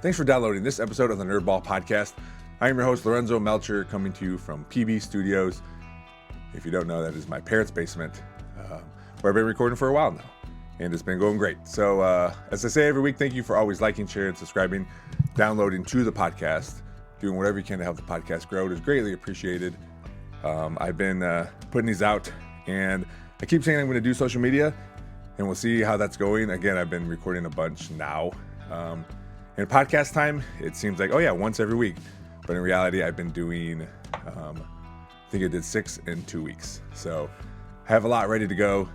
Thanks for downloading this episode of the Nerdball Podcast. I am your host, Lorenzo Melcher, coming to you from PB Studios. If you don't know, that is my parents' basement, where I've been recording for a while now, and it's been going great. So, as I say every week, thank you for always liking, sharing, subscribing, downloading to the podcast, doing whatever you can to help the podcast grow. It is greatly appreciated. I've been putting these out, and I keep saying I'm going to do social media, and we'll see how that's going. Again, I've been recording a bunch now. In podcast time, it seems like, once every week. But in reality, I've been doing, I think I did 6 in 2 weeks. So I have a lot ready to go.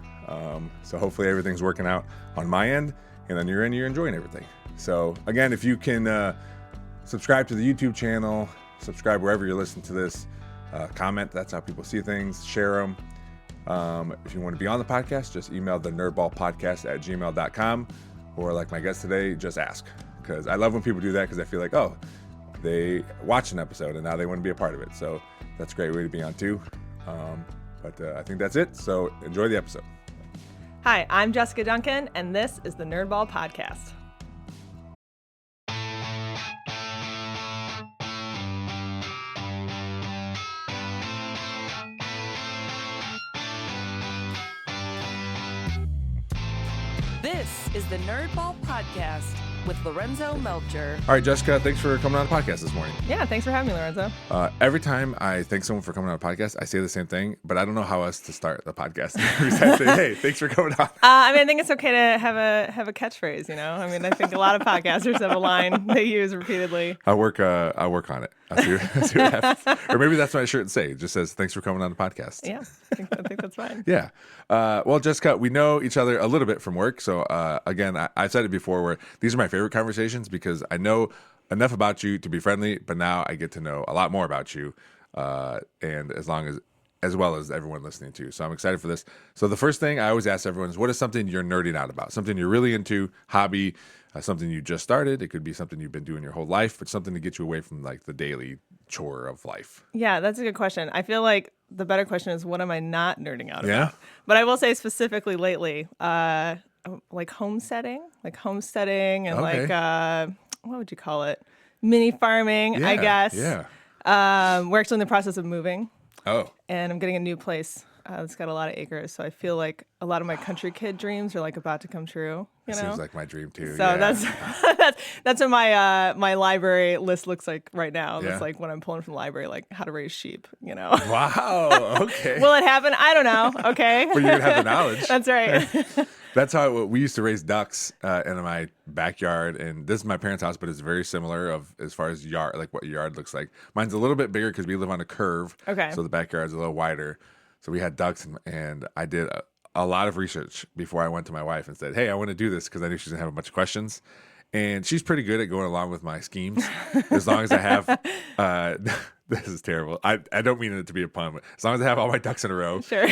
So hopefully everything's working out on my end. And on your end, you're enjoying everything. So again, if you can subscribe to the YouTube channel, subscribe wherever you're listening to this, comment, that's how people see things, share them. If you want to be on the podcast, just email the nerdballpodcast@gmail.com. Or like my guest today, just ask. Because I love when people do that, because I feel like, they watched an episode and now they want to be a part of it. So that's a great way to be on too. But I think that's it. So enjoy the episode. Hi, I'm Jessica Duncan, and this is the Nerdball Podcast. This is the Nerdball Podcast with Lorenzo Melcher. All right, Jessica, thanks for coming on the podcast this morning. Yeah, thanks for having me, Lorenzo. Every time I thank someone for coming on a podcast, I say the same thing, but I don't know how else to start the podcast. I say, hey, thanks for coming on. I think it's okay to have a catchphrase, you know? I think a lot of podcasters have a line they use repeatedly. I'll work on it. I'll see what happens. Or maybe that's my shirt and say. It just says, thanks for coming on the podcast. Yeah, I think that's fine. Yeah. Well, Jessica, we know each other a little bit from work. So, again, I've said it before where these are my favorite conversations because I know enough about you to be friendly, but now I get to know a lot more about you, and as well as everyone listening to. So I'm excited for this. So the first thing I always ask everyone is, what is something you're nerding out about? Something you're really into, hobby, something you just started. It could be something you've been doing your whole life, but something to get you away from like the daily chore of life. Yeah, that's a good question. I feel like the better question is, what am I not nerding out Yeah. about? But I will say specifically lately, like homesteading and Okay. like, what would you call it? Mini farming, I guess. Yeah. We're actually in the process of moving. Oh. And I'm getting a new place that's got a lot of acres. So I feel like a lot of my country kid dreams are like about to come true. You know? Seems like my dream too. So yeah. that's what my library list looks like right now. Yeah. That's like when I'm pulling from the library, like how to raise sheep, you know? Wow. Okay. Will it happen? I don't know. Okay. But you're going to have the knowledge. That's right. That's how we used to raise ducks in my backyard, and this is my parents' house, but it's very similar as far as yard, like what your yard looks like. Mine's a little bit bigger because we live on a curve, Okay. so the backyard's a little wider. So we had ducks, and I did a lot of research before I went to my wife and said, "Hey, I want to do this," because I knew she's gonna have a bunch of questions, and she's pretty good at going along with my schemes as long as I have. This is terrible. I don't mean it to be a pun, but as long as I have all my ducks in a row, Sure.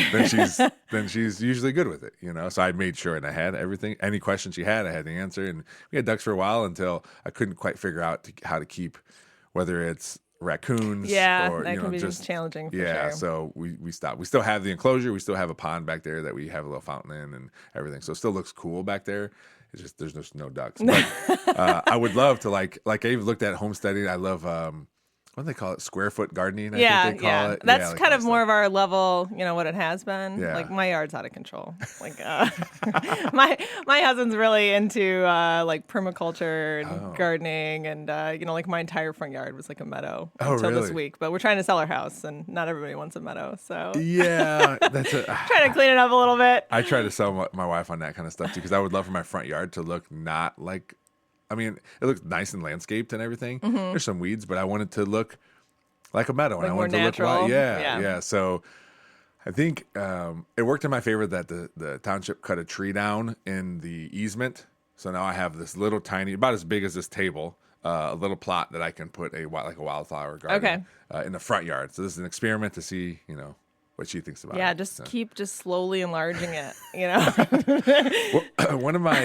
then she's usually good with it, you know. So I made sure, and I had everything. Any question she had, I had the answer. And we had ducks for a while until I couldn't quite figure out how to keep, whether it's raccoons, Yeah, or that can be just challenging. For yeah. sure. So we stopped. We still have the enclosure. We still have a pond back there that we have a little fountain in and everything. So it still looks cool back there. It's just there's just no ducks. But I would love to like I even looked at homesteading. I love what do they call it? Square foot gardening, I think they call it. That's like kind of stuff. more of our level, you know, what it has been. Yeah. Like my yard's out of control. Like my husband's really into like permaculture and gardening, and like my entire front yard was like a meadow until this really? week. But we're trying to sell our house, and not everybody wants a meadow, so Yeah, that's trying to clean it up a little bit. I try to sell my wife on that kind of stuff too, because I would love for my front yard to look not like, I mean, it looks nice and landscaped and everything. Mm-hmm. There's some weeds, but I want it to look like a meadow, Like and I more want it to natural. look wild. Yeah. Yeah. So I think it worked in my favor that the township cut a tree down in the easement. So now I have this little tiny, about as big as this table, a little plot that I can put a wildflower garden in the front yard. So this is an experiment to see, what she thinks about it. Yeah, keep slowly enlarging it, you know? Well, one of my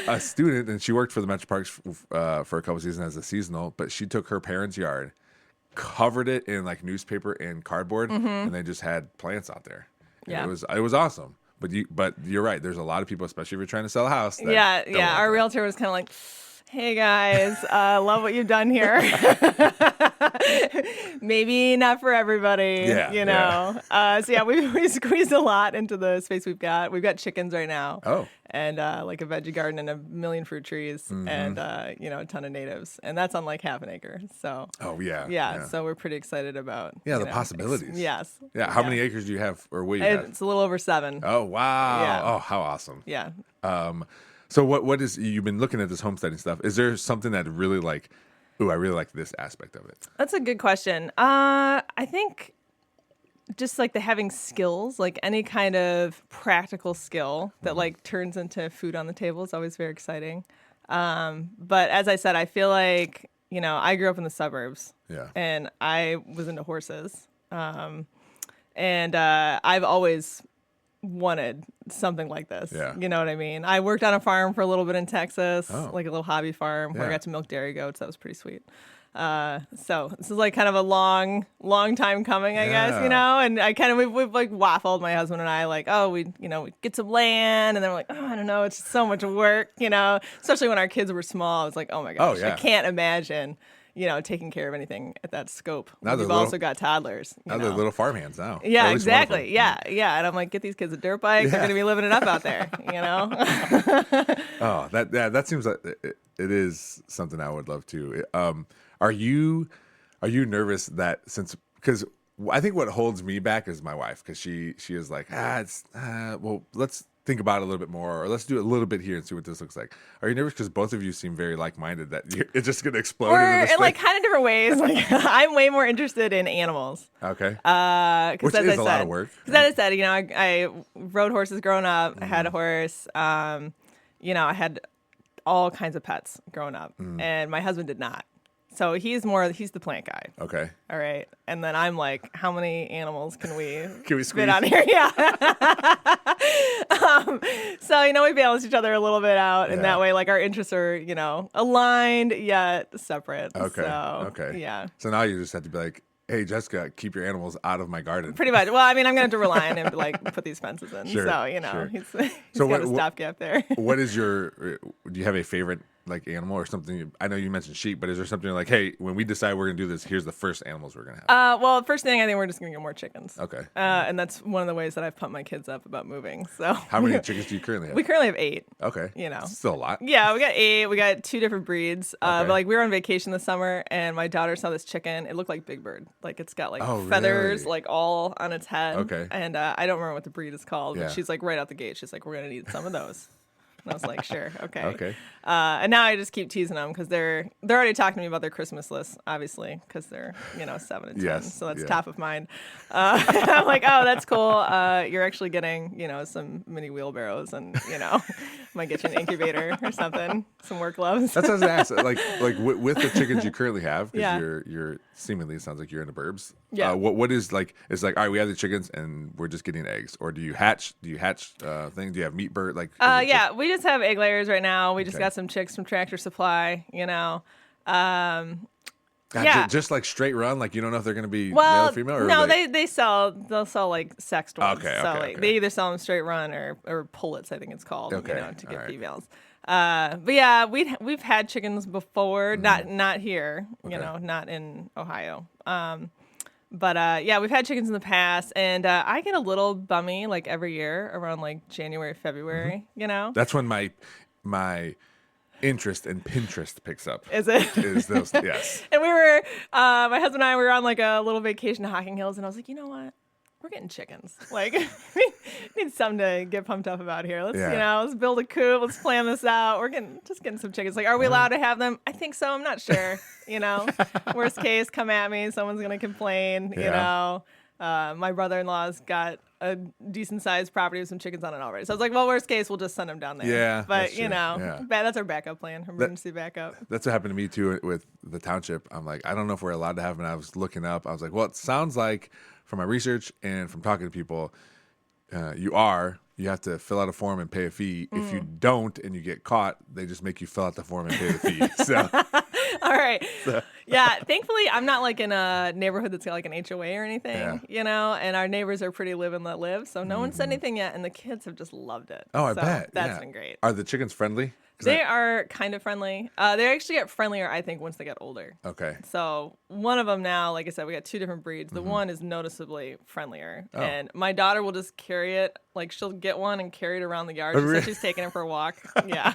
a student, and she worked for the Metro Parks for a couple seasons as a seasonal, but she took her parents' yard, covered it in like newspaper and cardboard, and they just had plants out there. And Yeah. it was awesome. But you're right. There's a lot of people, especially if you're trying to sell a house. That Yeah. don't like Our that. realtor was kind of like, Hey guys, love what you've done here. Maybe not for everybody, you know. So yeah, we squeezed a lot into the space we've got. We've got chickens right now. Oh. And like a veggie garden and a million fruit trees and a ton of natives. And that's on like half an acre. So yeah. So we're pretty excited about the possibilities. Yes. Yeah. How many acres do you have or will you have? It's a little over 7. Oh wow. Yeah. Oh, how awesome. Yeah. So what is, you've been looking at this homesteading stuff. Is there something that really like, ooh, I really like this aspect of it? That's a good question. I think just like the having skills, like any kind of practical skill that like turns into food on the table is always very exciting. But as I said, I feel like, I grew up in the suburbs and I was into horses. And I've always wanted something like this. Yeah. You know what I mean? I worked on a farm for a little bit in Texas, like a little hobby farm where I got to milk dairy goats. That was pretty sweet. So this is like kind of a long time coming, I guess, and I kind of, we've like waffled, my husband and I, like, oh, we get some land, and then we're like, oh, I don't know, it's just so much work, especially when our kids were small. I was like, oh my gosh, I can't imagine, taking care of anything at that scope. Now we've also got toddlers. Now they're little farmhands now. Yeah, exactly. Yeah. And I'm like, get these kids a dirt bike. They're going to be living it up out there, Oh, that seems like it is something I would love to. Are you nervous that because I think what holds me back is my wife, because she is like, well, let's think about it a little bit more, or let's do it a little bit here and see what this looks like. Are you nervous because both of you seem very like-minded that it's just going to explode into this in like kind of different ways? Like I'm way more interested in animals. Okay. Which is a lot of work. Because as I said, I rode horses growing up. I had a horse. I had all kinds of pets growing up, and my husband did not. So he's the plant guy. Okay. All right. And then I'm like, how many animals can we spit on here? Yeah. So, we balance each other a little bit out. And that way, like, our interests are, aligned yet separate. Okay. So, okay. Yeah. So now you just have to be like, hey, Jessica, keep your animals out of my garden. Pretty much. Well, I mean, I'm going to have to rely on him to, like, put these fences in. Sure, so, sure. he's got a stopgap there. What is do you have a favorite, like, animal or something? I know you mentioned sheep, but is there something like, hey, when we decide we're going to do this, here's the first animals we're going to have? Well, first thing, I think we're just going to get more chickens. Okay. And that's one of the ways that I've pumped my kids up about moving. So how many chickens do you currently have? We currently have 8. Okay. Still a lot. Yeah, we got 8. We got 2 different breeds. But like we were on vacation this summer, and my daughter saw this chicken. It looked like Big Bird. Like it's got like feathers, like all on its head. Okay. And I don't remember what the breed is called, but she's like right out the gate. She's like, we're gonna need some of those. And I was like, sure, okay. Okay. And now I just keep teasing them because they're already talking to me about their Christmas list, obviously, because they're 7 and 10, Yes, so that's top of mind. I'm like, oh, that's cool. You're actually getting some mini wheelbarrows, and might get you an incubator or something, some work gloves. That's what I was gonna ask. Like with the chickens you currently have, because you're seemingly, it sounds like you're in the burbs. Yeah. What is like? It's like, all right, we have the chickens and we're just getting eggs, or do you hatch? Do you hatch things? Do you have meat bird? Like yeah, we just have egg layers right now. We just got some chicks from Tractor Supply. Just like straight run, like you don't know if they're going to be male or female. Or no, they'll sell like sexed ones. Okay. They either sell them straight run or pullets, I think it's called. To get females. But yeah, we've had chickens before, not here, not in Ohio. But yeah, we've had chickens in the past, and I get a little bummy like every year around like January, February. That's when my interest in Pinterest picks up. Is it? Is those? Yes. And we were, my husband and I were on like a little vacation to Hocking Hills, and I was like, you know what? We're getting chickens. Like, we need something to get pumped up about here. Let's, let's build a coop. Let's plan this out. We're getting some chickens. Like, are we allowed to have them? I think so. I'm not sure. Worst case, come at me. Someone's gonna complain. My brother-in-law's got a decent sized property with some chickens on it already. So I was like, well, worst case, we'll just send them down there. Yeah. But that's our backup plan, emergency backup. That's what happened to me too with the township. I'm like, I don't know if we're allowed to have them. And I was looking up. I was like, well, it sounds like from my research and from talking to people, you have to fill out a form and pay a fee. If you don't and you get caught, they just make you fill out the form and pay the fee. So all right. Yeah, thankfully, I'm not like in a neighborhood that's got like an HOA or anything, and our neighbors are pretty live and let live. So no one said anything yet, and the kids have just loved it. Oh, I so bet. That's been great. Are the chickens friendly? They are kind of friendly. They actually get friendlier, I think, once they get older. Okay. So one of them now, like I said, we got 2 different breeds. The one is noticeably friendlier. And my daughter will just carry it. Like, she'll get one and carry it around the yard. She said she's taking it for a walk. Yeah.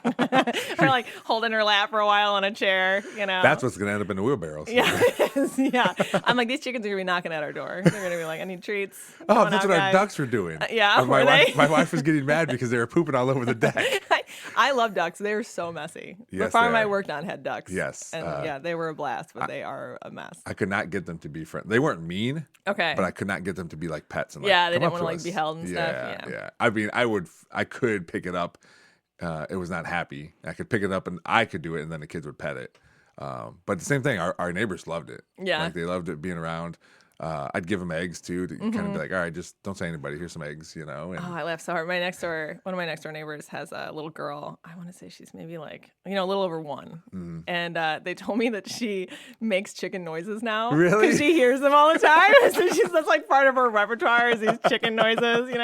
Or, like, holding her lap for a while on a chair, That's what's going to end up in the wheelbarrows. Yeah. Yeah. I'm like, these chickens are going to be knocking at our door. They're going to be like, I need treats. Oh, that's what our ducks were doing. Yeah. My wife was getting mad because they were pooping all over the deck. I love ducks. They were so messy. Yes, the farm I worked on had ducks. Yes. And they were a blast, but they are a mess. I could not get them to be friendly. They weren't mean. Okay. But I could not get them to be like pets. And, they didn't want to like be held and stuff. Yeah. I mean, I could pick it up. It was not happy. I could pick it up and I could do it and then the kids would pet it. But the same thing, our neighbors loved it. Yeah. Like they loved it being around. I'd give them eggs too to kind of be like, all right, just don't say anybody. Here's some eggs, And, I laugh so hard. One of my next door neighbors has a little girl. I want to say she's maybe like, a little over 1. And they told me that she makes chicken noises now. Really? Because she hears them all the time. So that's like part of her repertoire is these chicken noises,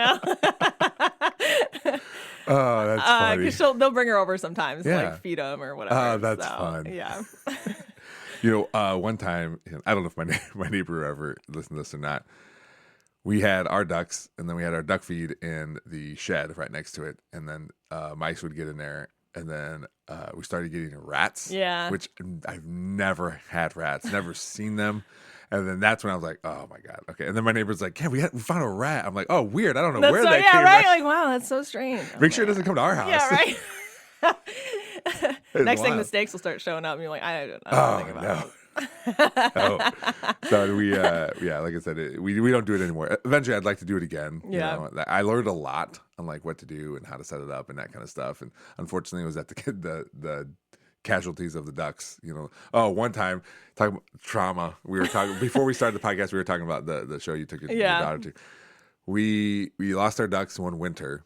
Oh, that's funny. Because they'll bring her over sometimes to like feed them or whatever. Oh, that's fun. Yeah. One time, I don't know if my neighbor ever listened to this or not. We had our ducks, and then we had our duck feed in the shed right next to it, and then mice would get in there, and then we started getting rats. Yeah. Which I've never had rats, never seen them. And then that's when I was like, oh my God, okay. And then my neighbor's like, yeah, we found a rat. I'm like, oh, weird. I don't know where that came from. Like, wow, that's so strange. Make sure it doesn't come to our house. Yeah, right. Next thing, the snakes will start showing up, and you're like, I don't think about it. So we, like I said, we don't do it anymore. Eventually, I'd like to do it again. Yeah. I learned a lot on like what to do and how to set it up and that kind of stuff. And unfortunately, it was at the casualties of the ducks. One time talking about trauma. We were talking before we started the podcast. We were talking about the show you took your daughter to. We lost our ducks one winter.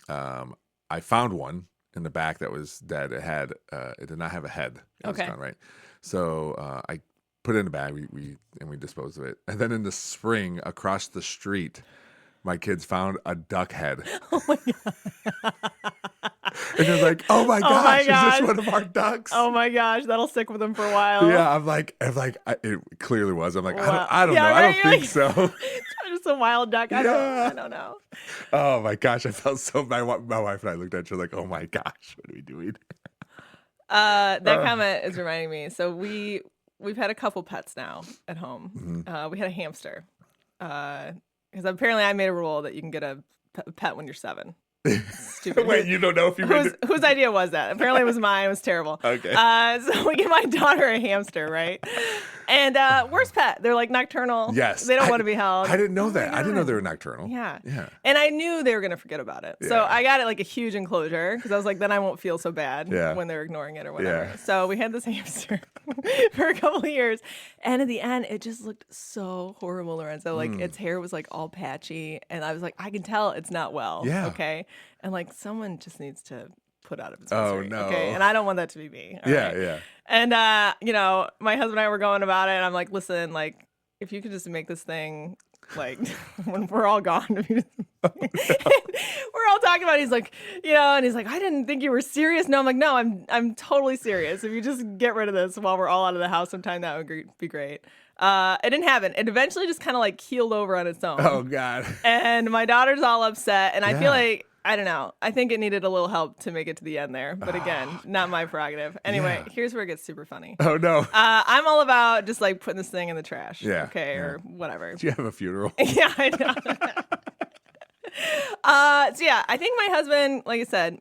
I found one in the back that was dead. It did not have a head. It was gone, right. So I put it in a bag. We disposed of it. And then in the spring, across the street, my kids found a duck head. Oh my God. And they're like, "Oh my gosh, is this one of our ducks?" Oh my gosh, that'll stick with them for a while. Yeah, I'm like, it clearly was. I'm like, wow. I don't know. Right? I don't think so. Just a wild duck. I don't know. Oh my gosh, I felt so. My wife and I looked at each other like, "Oh my gosh, what are we doing?" That comment is reminding me. So we've had a couple pets now at home. We had a hamster because apparently I made a rule that you can get a pet when you're 7. Stupid. Wait, you don't know if you whose idea was that? Apparently it was mine. It was terrible. Okay. So we give my daughter a hamster, right? And worst pet. They're like nocturnal. Yes. They don't want to be held. I didn't know that. I didn't know they were nocturnal. Yeah. Yeah. And I knew they were going to forget about it. Yeah. So I got it like a huge enclosure because I was like, then I won't feel so bad Yeah. when they're ignoring it or whatever. Yeah. So we had this hamster for a couple of years. And at the end, it just looked so horrible, Lorenzo. Like its hair was like all patchy. And I was like, I can tell it's not well. Yeah. Okay. And like someone just needs to put out of its Oh, misery. no. Okay. And I don't want that to be me. All Yeah, right? yeah. And, my husband and I were going about it. And I'm like, listen, like, if you could just make this thing, like, when we're all gone. We're all talking about it. He's like, and he's like, I didn't think you were serious. No, I'm like, no, I'm totally serious. If you just get rid of this while we're all out of the house sometime, that would be great. It didn't happen. It eventually just kind of like keeled over on its own. Oh, God. And my daughter's all upset. And I feel like, I don't know. I think it needed a little help to make it to the end there. But again, not my prerogative. Anyway, here's where it gets super funny. Oh, no. I'm all about just like putting this thing in the trash. Yeah. Okay. Or whatever. Do you have a funeral? Yeah, I know. I think my husband, like I said,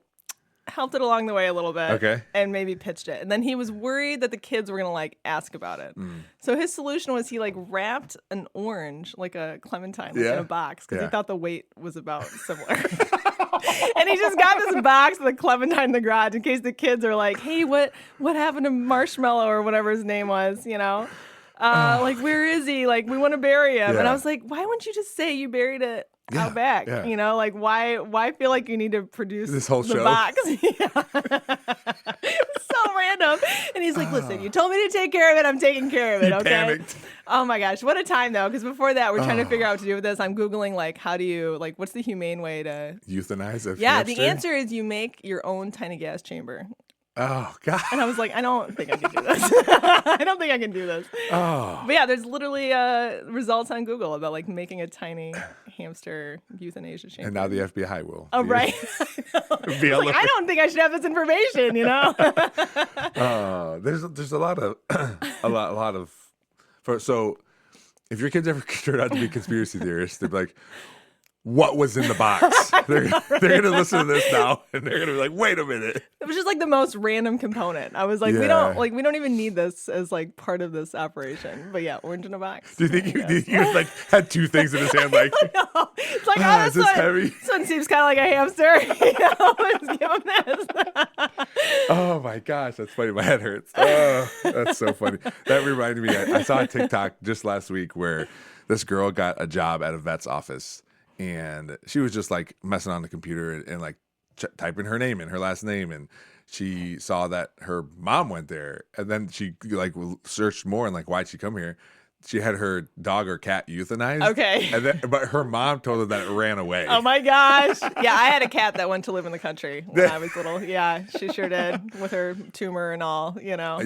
helped it along the way a little bit. Okay. And maybe pitched it. And then he was worried that the kids were going to like ask about it. So his solution was he like wrapped an orange, like a clementine, in a box because he thought the weight was about similar. And he just got this box of the clementine in the garage in case the kids are like, hey, what happened to Marshmallow or whatever his name was, like, where is he? Like, we want to bury him. Yeah. And I was like, why wouldn't you just say you buried it out back. Yeah. You know, like why feel like you need to produce This whole the show? box? So random. And he's like, listen, you told me to take care of it. I'm taking care of it. He Okay. panicked. Oh my gosh. What a time though. Because before that, we're trying to figure out what to do with this. I'm Googling like, how do you, like, what's the humane way to Euthanize a Yeah, hamster? the answer is you make your own tiny gas chamber. Oh, God. And I was like, I don't think I can do this. I don't think I can do this. Oh. But yeah, there's literally results on Google about like making a tiny hamster euthanasia chamber. And now the FBI will. Oh, right. Be all Like, over. I don't think I should have this information, you know? There's a lot of so if your kids ever turn out to be conspiracy theorists, they'd be like, what was in the box? They're gonna listen to this now and they're gonna be like, wait a minute. It was just like the most random component. I was like, we don't even need this as like part of this operation. But yeah, orange in a box. Do you think you like had two things in his hand like No. It's like, is this heavy? This one seems kind of like a hamster. You know, let's give him this. Oh my gosh, that's funny. My head hurts. Oh, that's so funny. That reminded me, I saw a TikTok just last week where this girl got a job at a vet's office. And she was just like messing on the computer and like typing her name in, her last name. And she saw that her mom went there. And then she like searched more and like, why'd she come here? She had her dog or cat euthanized. Okay. But her mom told her that it ran away. Oh my gosh. Yeah, I had a cat that went to live in the country when I was little. Yeah, she sure did with her tumor and all, you know.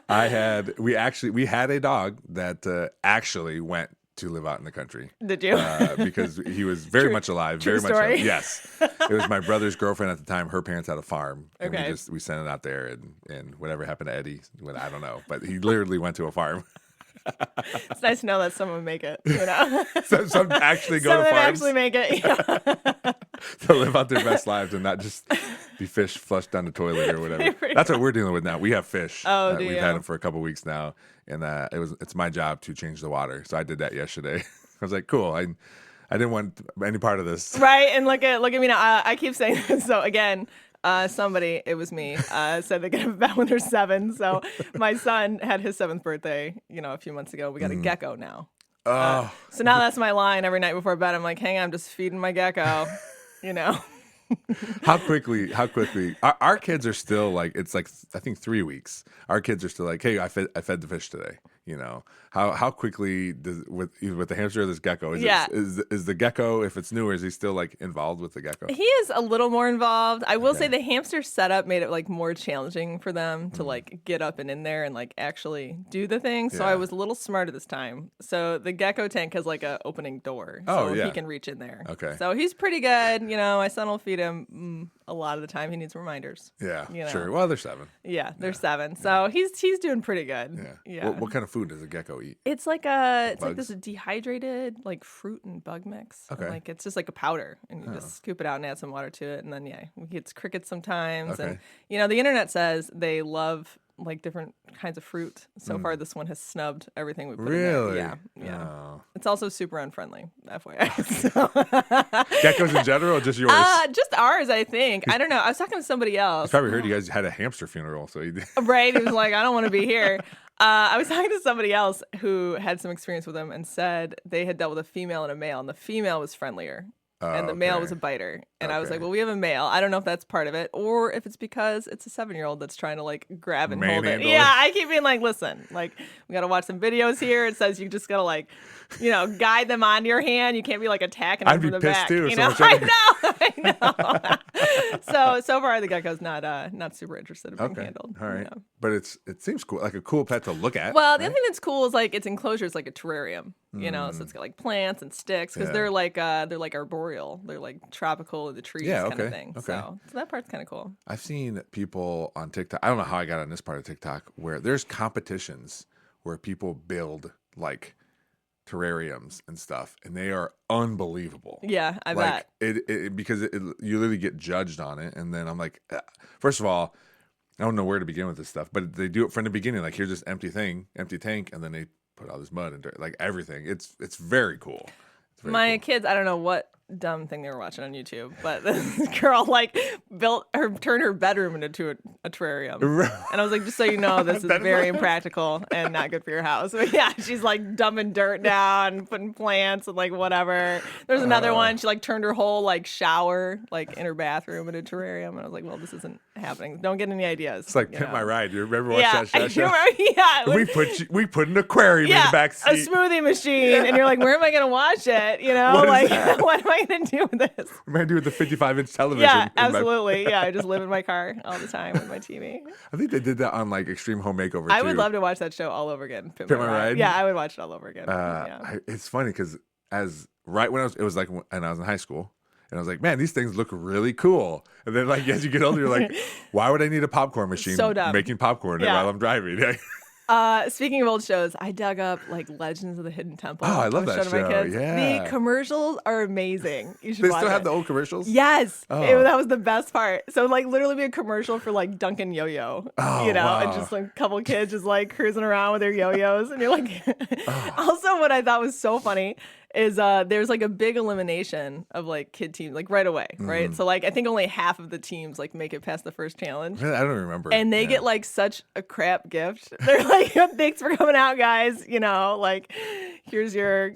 Yeah. We had a dog that actually went to live out in the country. Did you? Because he was very much alive. True Very story. much alive. Yes. It was my brother's girlfriend at the time. Her parents had a farm. And Okay. we sent it out there and whatever happened to Eddie, I don't know. But he literally went to a farm. It's nice to know that someone make it, you know. Some actually go Some to of them farms actually make it. Yeah. to live out their best lives and not just be fish flushed down the toilet or whatever. That's what we're dealing with now. We have fish. Oh, do we've you? had them for a couple weeks now. And it's my job to change the water. So I did that yesterday. I was like, cool. I didn't want any part of this. Right. And look at me now. I keep saying this. So again, somebody, it was me, said they're going to have a vet when they're 7. So my son had his 7th birthday, a few months ago. We got a gecko now. Oh. So now that's my line every night before bed. I'm like, hang on, I'm just feeding my gecko, How quickly our kids are still like, it's like, I think 3 weeks. Our kids are still like, hey, I fed the fish today. How quickly with the hamster or this gecko is the gecko, if it's newer, is he still like involved with the gecko? He is a little more involved. I will say the hamster setup made it like more challenging for them to like get up and in there and like actually do the thing. So I was a little smarter this time. So the gecko tank has like an opening door, so he can reach in there. Okay. So he's pretty good. My son will feed him a lot of the time. He needs reminders. Yeah, sure. Well, they're 7. Yeah, they're 7. So he's doing pretty good. Yeah. What kind of food does a gecko eat? It's like like this dehydrated like fruit and bug mix. Okay. And, like it's just like a powder, and you just scoop it out and add some water to it, and then he gets crickets sometimes. Okay. And the internet says they love like different kinds of fruit. So far, this one has snubbed everything we put in there. Really? Yeah. Oh. It's also super unfriendly, FYI. So. Geckos in general, or just yours? Just ours, I think. I don't know. I was talking to somebody else. I probably heard you guys had a hamster funeral, so you did. Right. He was like, I don't want to be here. I was talking to somebody else who had some experience with them and said they had dealt with a female and a male, and the female was friendlier. And the male was a biter. And I was like, well, we have a male. I don't know if that's part of it or if it's because it's a 7-year-old that's trying to like grab and hold it. Manhandle Yeah, it. I keep being like, listen, like we got to watch some videos here. It says you just got to like, guide them onto your hand. You can't be like attacking them I'd be from the pissed back. too. I know. So far the gecko's not super interested in being handled. All right. But it seems cool, like a cool pet to look at. Well, the other thing that's cool is like its enclosure is like a terrarium, so it's got like plants and sticks because they're like arboreal, they're like tropical in the trees kind of thing. Okay. So that part's kind of cool. I've seen people on TikTok. I don't know how I got on this part of TikTok where there's competitions where people build like terrariums and stuff, and they are unbelievable. Yeah, I bet. Because you literally get judged on it, and then I'm like, first of all, I don't know where to begin with this stuff, but they do it from the beginning. Like, here's this empty tank, and then they put all this mud and dirt, like everything. It's very cool. My kids, I don't know what dumb thing they were watching on YouTube, but this girl like turned her bedroom into a terrarium, and I was like, just so you know, this is very impractical and not good for your house. But yeah, she's like dumping dirt down, putting plants and like whatever. There's another one. She like turned her whole like shower like in her bathroom into a terrarium, and I was like, well, this isn't happening. Don't get any ideas. It's like Pimp My Ride. You remember watching that show? Yeah, we put an aquarium in the back seat. A smoothie machine, and you're like, where am I going to watch it? You know, what am I going to do with this? What am I going to do with the 55-inch television? Yeah, absolutely. Yeah, I just live in my car all the time with my TV. I think they did that on like Extreme Home Makeover too. I would love to watch that show all over again. Pimp My Ride. Yeah, I would watch it all over again. It's funny because when I was like when I was in high school. And I was like, man, these things look really cool. And then, like, as you get older, you're like, why would I need a popcorn machine making popcorn while I'm driving? Speaking of old shows, I dug up like Legends of the Hidden Temple. Oh, I love that show. My kids. Yeah. The commercials are amazing. You should They watch still have it. the old commercials? Yes. That was the best part. So like literally be a commercial for like Duncan yo-yo, and just like a couple of kids just like cruising around with their yo-yos. And you're like, Also what I thought was so funny is there's like a big elimination of like kid teams like right away, right? So like I think only half of the teams like make it past the first challenge. I don't remember. And they get like such a crap gift. They're like, thanks for coming out, guys. Like here's your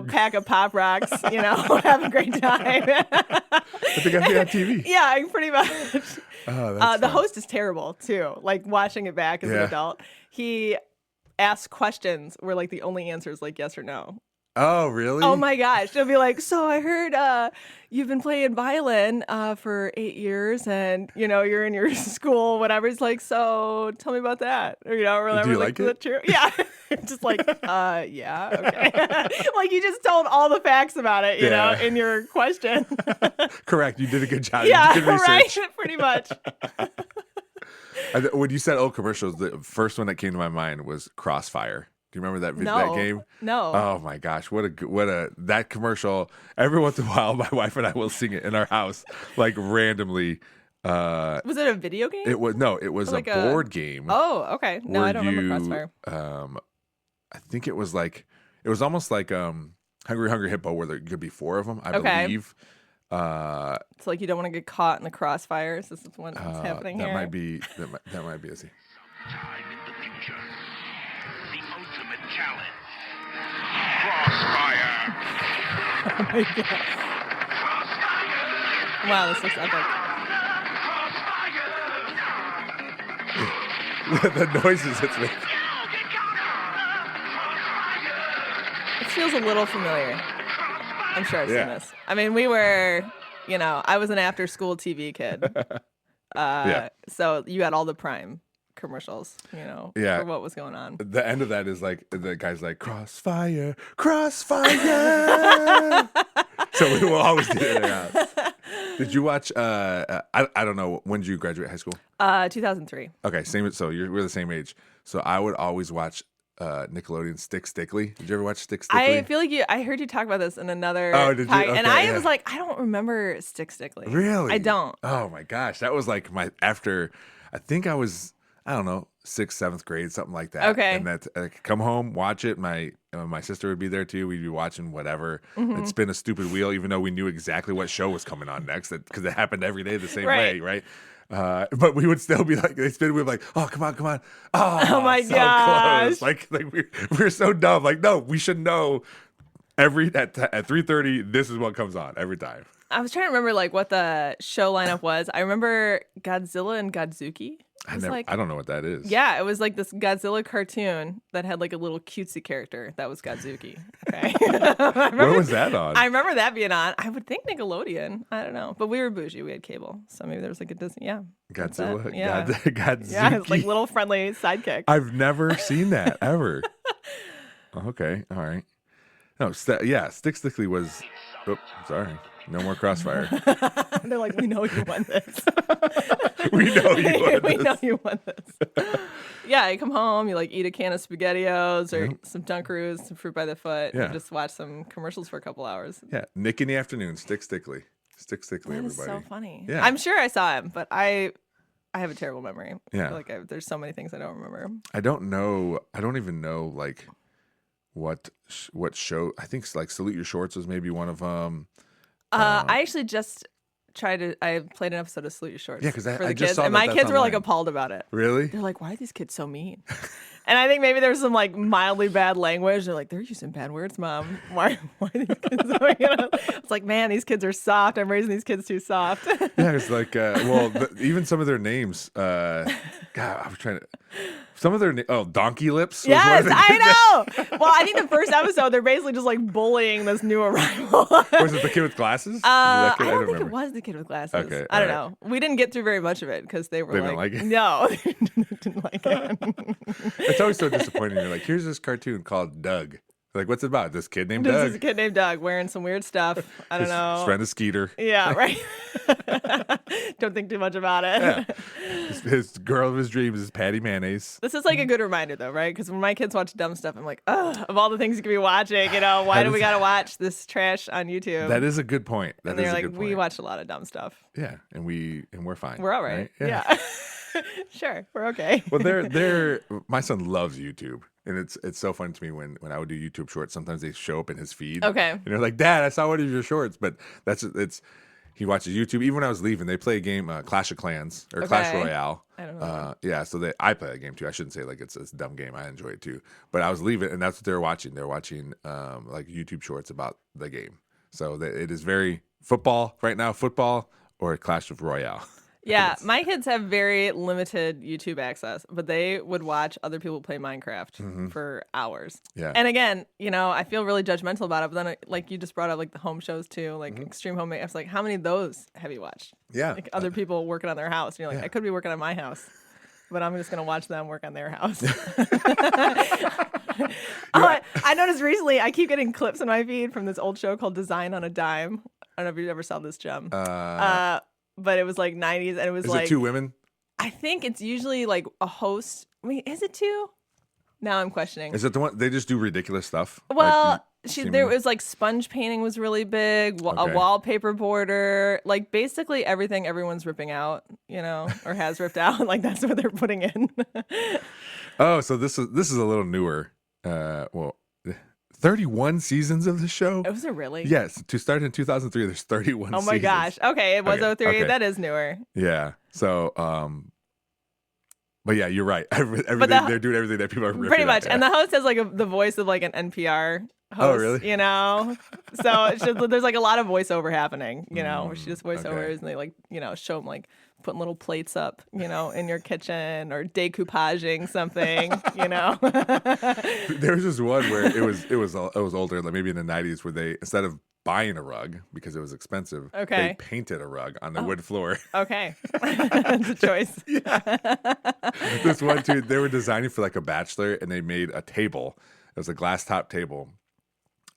pack of Pop Rocks. Have a great time. I think I see on TV. Yeah, pretty much. The host is terrible too. Like watching it back as an adult, he asks questions where like the only answer is like yes or no. Oh, really? Oh, my gosh. She'll be like, so I heard you've been playing violin for 8 years and, you're in your school, whatever. It's like, so tell me about that. Or, whatever. Do you like it? Is that true? Yeah. Just like, yeah, okay. Like you just told all the facts about it, you know, in your question. Correct. You did a good job. Yeah, you did research. Right? Pretty much. When you said old commercials, the first one that came to my mind was Crossfire. Do you remember that game? No. Oh my gosh, what a that commercial. Every once in a while, my wife and I will sing it in our house, like randomly. Was it a video game? It was like a board game. Oh, okay. No, I don't remember Crossfire. I think it was almost like Hungry Hippo, where there could be 4 of them. I believe. It's like you don't want to get caught in the crossfires. This is what's happening here. That might be a scene. Time in the future. The ultimate challenge. Crossfire. Oh my God. Crossfire. Wow, this looks epic. The noises it's making. It feels a little familiar. I'm sure I've seen this. I mean, we were, I was an after-school TV kid. So you had all the Prime commercials, for what was going on. The end of that is like, the guy's like, Crossfire. So we will always do it in our house. Did you watch, I don't know, when did you graduate high school? 2003. Okay, same. So we're the same age. So I would always watch Nickelodeon Stick Stickly. Did you ever watch Stick Stickly? I feel like I heard you talk about this in another did you? Okay, and I was like, I don't remember Stick Stickly. Really? I don't. Oh my gosh. That was like I think I was, I don't know, 6th, 7th grade, something like that. Okay. And that I could come home, watch it. My sister would be there too. We'd be watching whatever. And spin a stupid wheel, even though we knew exactly what show was coming on next, because it happened every day the same way, right? But we would still be like, they spin. We'd be like, oh, come on. Oh my so gosh. close. Like we're so dumb. Like, no, we should know at 3:30, this is what comes on every time. I was trying to remember like what the show lineup was. I remember Godzilla and Godzuki. I don't know what that is. Yeah, it was like this Godzilla cartoon that had like a little cutesy character that was Godzuki. Okay. Where was that on? I remember that being on. I would think Nickelodeon. I don't know. But we were bougie. We had cable. So maybe there was like a Disney. Yeah. Godzilla. Yeah. Godzuki. Yeah, it's like little friendly sidekick. I've never seen that ever. Okay. All right. No, Stick Stickly was. Oh, sorry. No more Crossfire. They're like, we know you won this. We know you won this. We know you won this. Yeah, you come home, you like eat a can of SpaghettiOs or some Dunkaroos, some fruit by the foot, and just watch some commercials for a couple hours. Yeah, Nick in the afternoon, Stick Stickly. Stick Stickly, that everybody. That is so funny. Yeah. I'm sure I saw him, but I have a terrible memory. Yeah. I feel like there's so many things I don't remember. I don't even know like what show. I think like Salute Your Shorts was maybe one of them. I actually just I played an episode of Salute Your Shorts. Yeah, 'cause I for the just kids, saw and that my that's kids were like online. appalled about it. Really? They're like, "Why are these kids so mean?" And I think maybe there's some like mildly bad language. They're like, "They're using bad words, Mom. Why are these kids?" It's like, man, these kids are soft. I'm raising these kids too soft. Yeah, it's like, even some of their names. God, I was trying to. Some of their Donkey Lips. Was one Yes, of the I know. Well, I think the first episode, they're basically just like bullying this new arrival. Was it the kid with glasses? I don't think it was the kid with glasses. Okay, I don't all know. We didn't get through very much of it because they didn't like it? No, they didn't like it. It's always so disappointing. You're like, here's this cartoon called Doug. Like, what's it about? This kid named This Doug. is a kid named Doug wearing some weird stuff. I don't know. His friend is Skeeter. Yeah, right. Don't think too much about it. Yeah. His girl of his dreams is Patty Mayonnaise. This is like a good reminder, though, right? Because when my kids watch dumb stuff, I'm like, ugh, of all the things you could be watching, why do we got to watch this trash on YouTube? That is a good point. That and is they're a like, good point. we watch a lot of dumb stuff. Yeah, and we're fine. We're all right. Yeah. Sure, we're okay. Well, they're my son loves YouTube, and it's so funny to me when I would do YouTube shorts. Sometimes they show up in his feed. Okay. And they're like, "Dad, I saw one of your shorts," but he watches YouTube. Even when I was leaving, they play a game, Clash of Clans or Clash Okay. Royale. I don't know. Yeah, so I play that game too. I shouldn't say like it's a dumb game. I enjoy it too. But I was leaving, and that's what they're watching. They're watching like YouTube shorts about the game. So it is very football right now. Football or Clash of Royale. Yeah, my kids have very limited YouTube access, but they would watch other people play Minecraft for hours. Yeah. And again, I feel really judgmental about it, but then like you just brought up like the home shows too, like Extreme Home. I was like, how many of those have you watched? Yeah. Like other people working on their house. And you're like, I could be working on my house, but I'm just going to watch them work on their house. I noticed recently I keep getting clips in my feed from this old show called Design on a Dime. I don't know if you ever saw this, Gem. But it was like 90s, and it was Is like it two women? I think it's usually like a host. Wait, is it two? Now I'm questioning. Is it the one they just do ridiculous stuff? Well, Like, there was like sponge painting was really big, a Okay. wallpaper border, like basically everything everyone's ripping out, or has ripped out. Like that's what they're putting in. Oh, so this is a little newer. 31 seasons of the show. Was it really? Yes, to start in 2003, there's 31. Oh my seasons. gosh. Okay, it was Okay, 03. okay. That is newer. Yeah. So, but yeah, you're right. Everything they're doing everything that people are ripping Pretty much. At, yeah. And the host has like the voice of like an NPR host. Oh, really? So it's just, there's like a lot of voiceover happening, where she just voiceovers okay. and they like, show them like putting little plates up, in your kitchen or decoupaging something, There was this one where it was older, like maybe in the 90s, where they, instead of buying a rug because it was expensive, Okay. they painted a rug on the wood floor. Okay. That's a choice. This one too, they were designing for like a bachelor, and they made a table. It was a glass top table,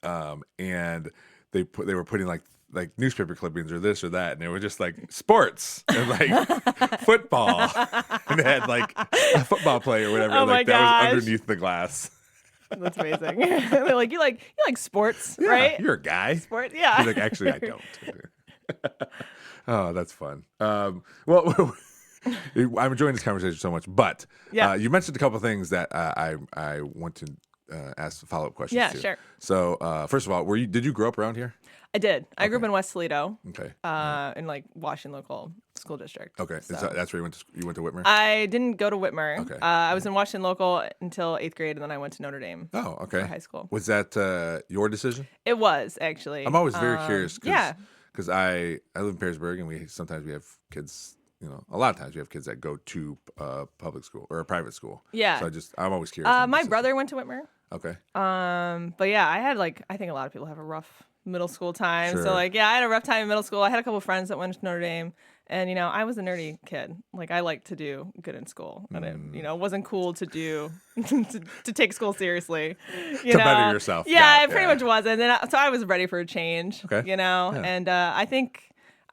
and they were putting like newspaper clippings or this or that, and they were just like sports and like football, and they had like a football player or whatever. Oh my like that was gosh. underneath the glass. That's amazing. They're like, you like sports, Yeah, right? you're a guy. Sport, yeah. He's like, actually, I don't. Oh, that's fun. Well, I'm enjoying this conversation so much, but Yeah. you mentioned a couple of things that I want to ask follow-up questions Yeah, to. sure. So, first of all, did you grow up around here? I did. I grew up in West Toledo, Okay. in like Washington local school district. Okay. So. So that's where you went to Whitmer? I didn't go to Whitmer. Okay. I was in Washington local until 8th grade, and then I went to Notre Dame Oh, okay. for high school. Was that your decision? It was actually. I'm always very curious. Yeah. Because I live in Perrysburg, and sometimes we have kids. A lot of times we have kids that go to public school or a private school. Yeah. So I'm always curious. on the My decision. brother went to Whitmer. Okay. But yeah, I had I think a lot of people have a rough middle school time. Sure. So I had a rough time in middle school. I had a couple of friends that went to Notre Dame, and I was a nerdy kid. Like I liked to do good in school, and it wasn't cool to do to take school seriously. To better yourself. Yeah, it pretty much wasn't. And so I was ready for a change. Okay. And I think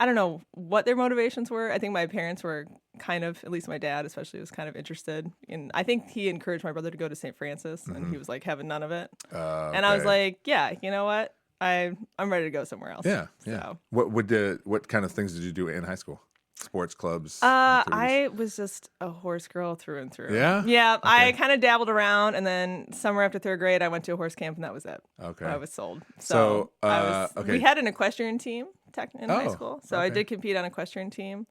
I don't know what their motivations were. I think my parents were kind of, at least my dad especially, was kind of interested in. I think he encouraged my brother to go to St. Francis, and he was like having none of it. And I was like, yeah, you know what? I'm ready to go somewhere else. Yeah. So. What kind of things did you do in high school? sports clubs? I was just a horse girl through and through. Yeah? Yeah. Okay. I kind of dabbled around, and then summer after third grade, I went to a horse camp, and that was it. Okay. I was sold. So, okay. We had an equestrian team in high school, so I okay. did compete on equestrian team.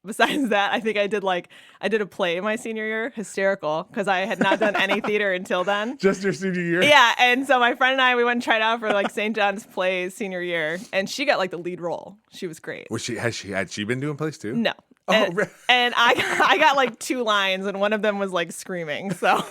Besides that, I think I did a play my senior year, hysterical, because I had not done any theater until then. Just your senior year? Yeah, and so my friend and I, we went and tried out for like St. John's plays senior year, and she got like the lead role. She was great. Had she been doing plays too? No. Oh, and I got like 2 lines, and one of them was like screaming. So.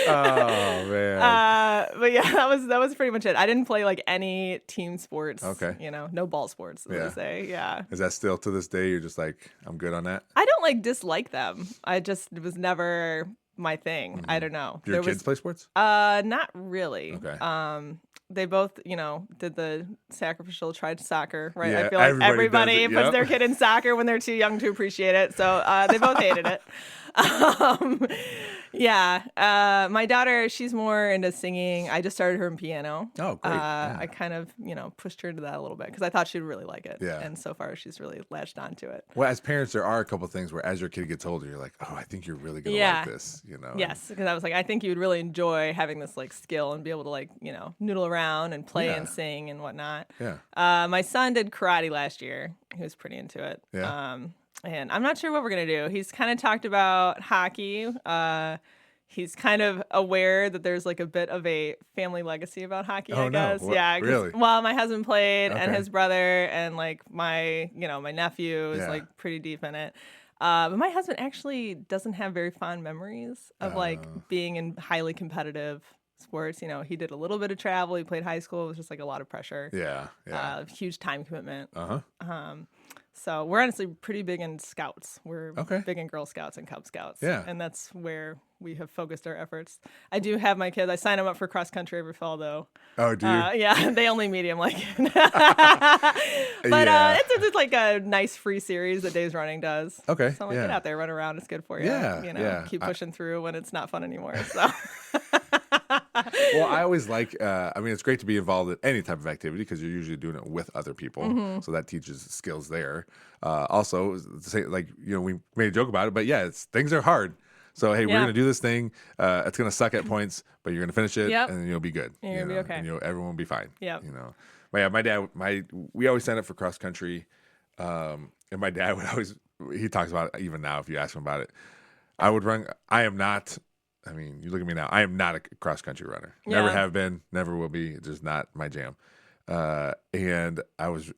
Oh man. But yeah, that was pretty much it. I didn't play like any team sports. Okay. No ball sports, as they say. Yeah. Is that still to this day? You're just like, I'm good on that. I don't like dislike them. It was never my thing. I don't know. Do your kids play sports? Not really. Okay. They both, did the sacrificial tried soccer, right? Yeah, I feel like everybody everybody does it, puts their kid in soccer when they're too young to appreciate it. So they both hated it. Yeah. My daughter, she's more into singing. I just started her in piano. Oh, great. Yeah. I kind of, pushed her into that a little bit because I thought she'd really like it. Yeah. And so far, she's really latched onto it. Well, as parents, there are a couple things where as your kid gets older, you're like, oh, I think you're really going to like this, Yes, because I was like, I think you would really enjoy having this like skill and be able to noodle around and play and sing and whatnot. Yeah. My son did karate last year. He was pretty into it. Yeah. And I'm not sure what we're going to do. He's kind of talked about hockey. He's kind of aware that there's like a bit of a family legacy about hockey, I guess. No. Yeah. Really? Well, my husband played and Okay. his brother and like my nephew is like pretty deep in it. But my husband actually doesn't have very fond memories of like being in highly competitive sports. He did a little bit of travel. He played high school. It was just like a lot of pressure. Yeah. Yeah. Huge time commitment. Uh-huh. So we're honestly pretty big in scouts. We're Okay. big in Girl Scouts and Cub Scouts. Yeah. And that's where we have focused our efforts. I do have my kids. I sign them up for cross country every fall, though. Oh, do you? Yeah, they only medium like it. But Yeah. it's like a nice free series that Days Running does. Okay, So I'm like, yeah. get out there, run around. It's good for you. Yeah, Keep pushing through when it's not fun anymore. So. Well, I always like, it's great to be involved in any type of activity because you're usually doing it with other people. Mm-hmm. So that teaches skills there. Also, we made a joke about it, but yeah, things are hard. So, hey, we're going to do this thing. It's going to suck at points, but you're going to finish it and then you'll be good. You're going to be okay. And everyone will be fine. Yep. But yeah, my dad, we always signed up for cross country. And my dad would always, he talks about it even now if you ask him about it. I would run, you look at me now. I am not a cross country runner. Never have been, never will be. It's just not my jam. And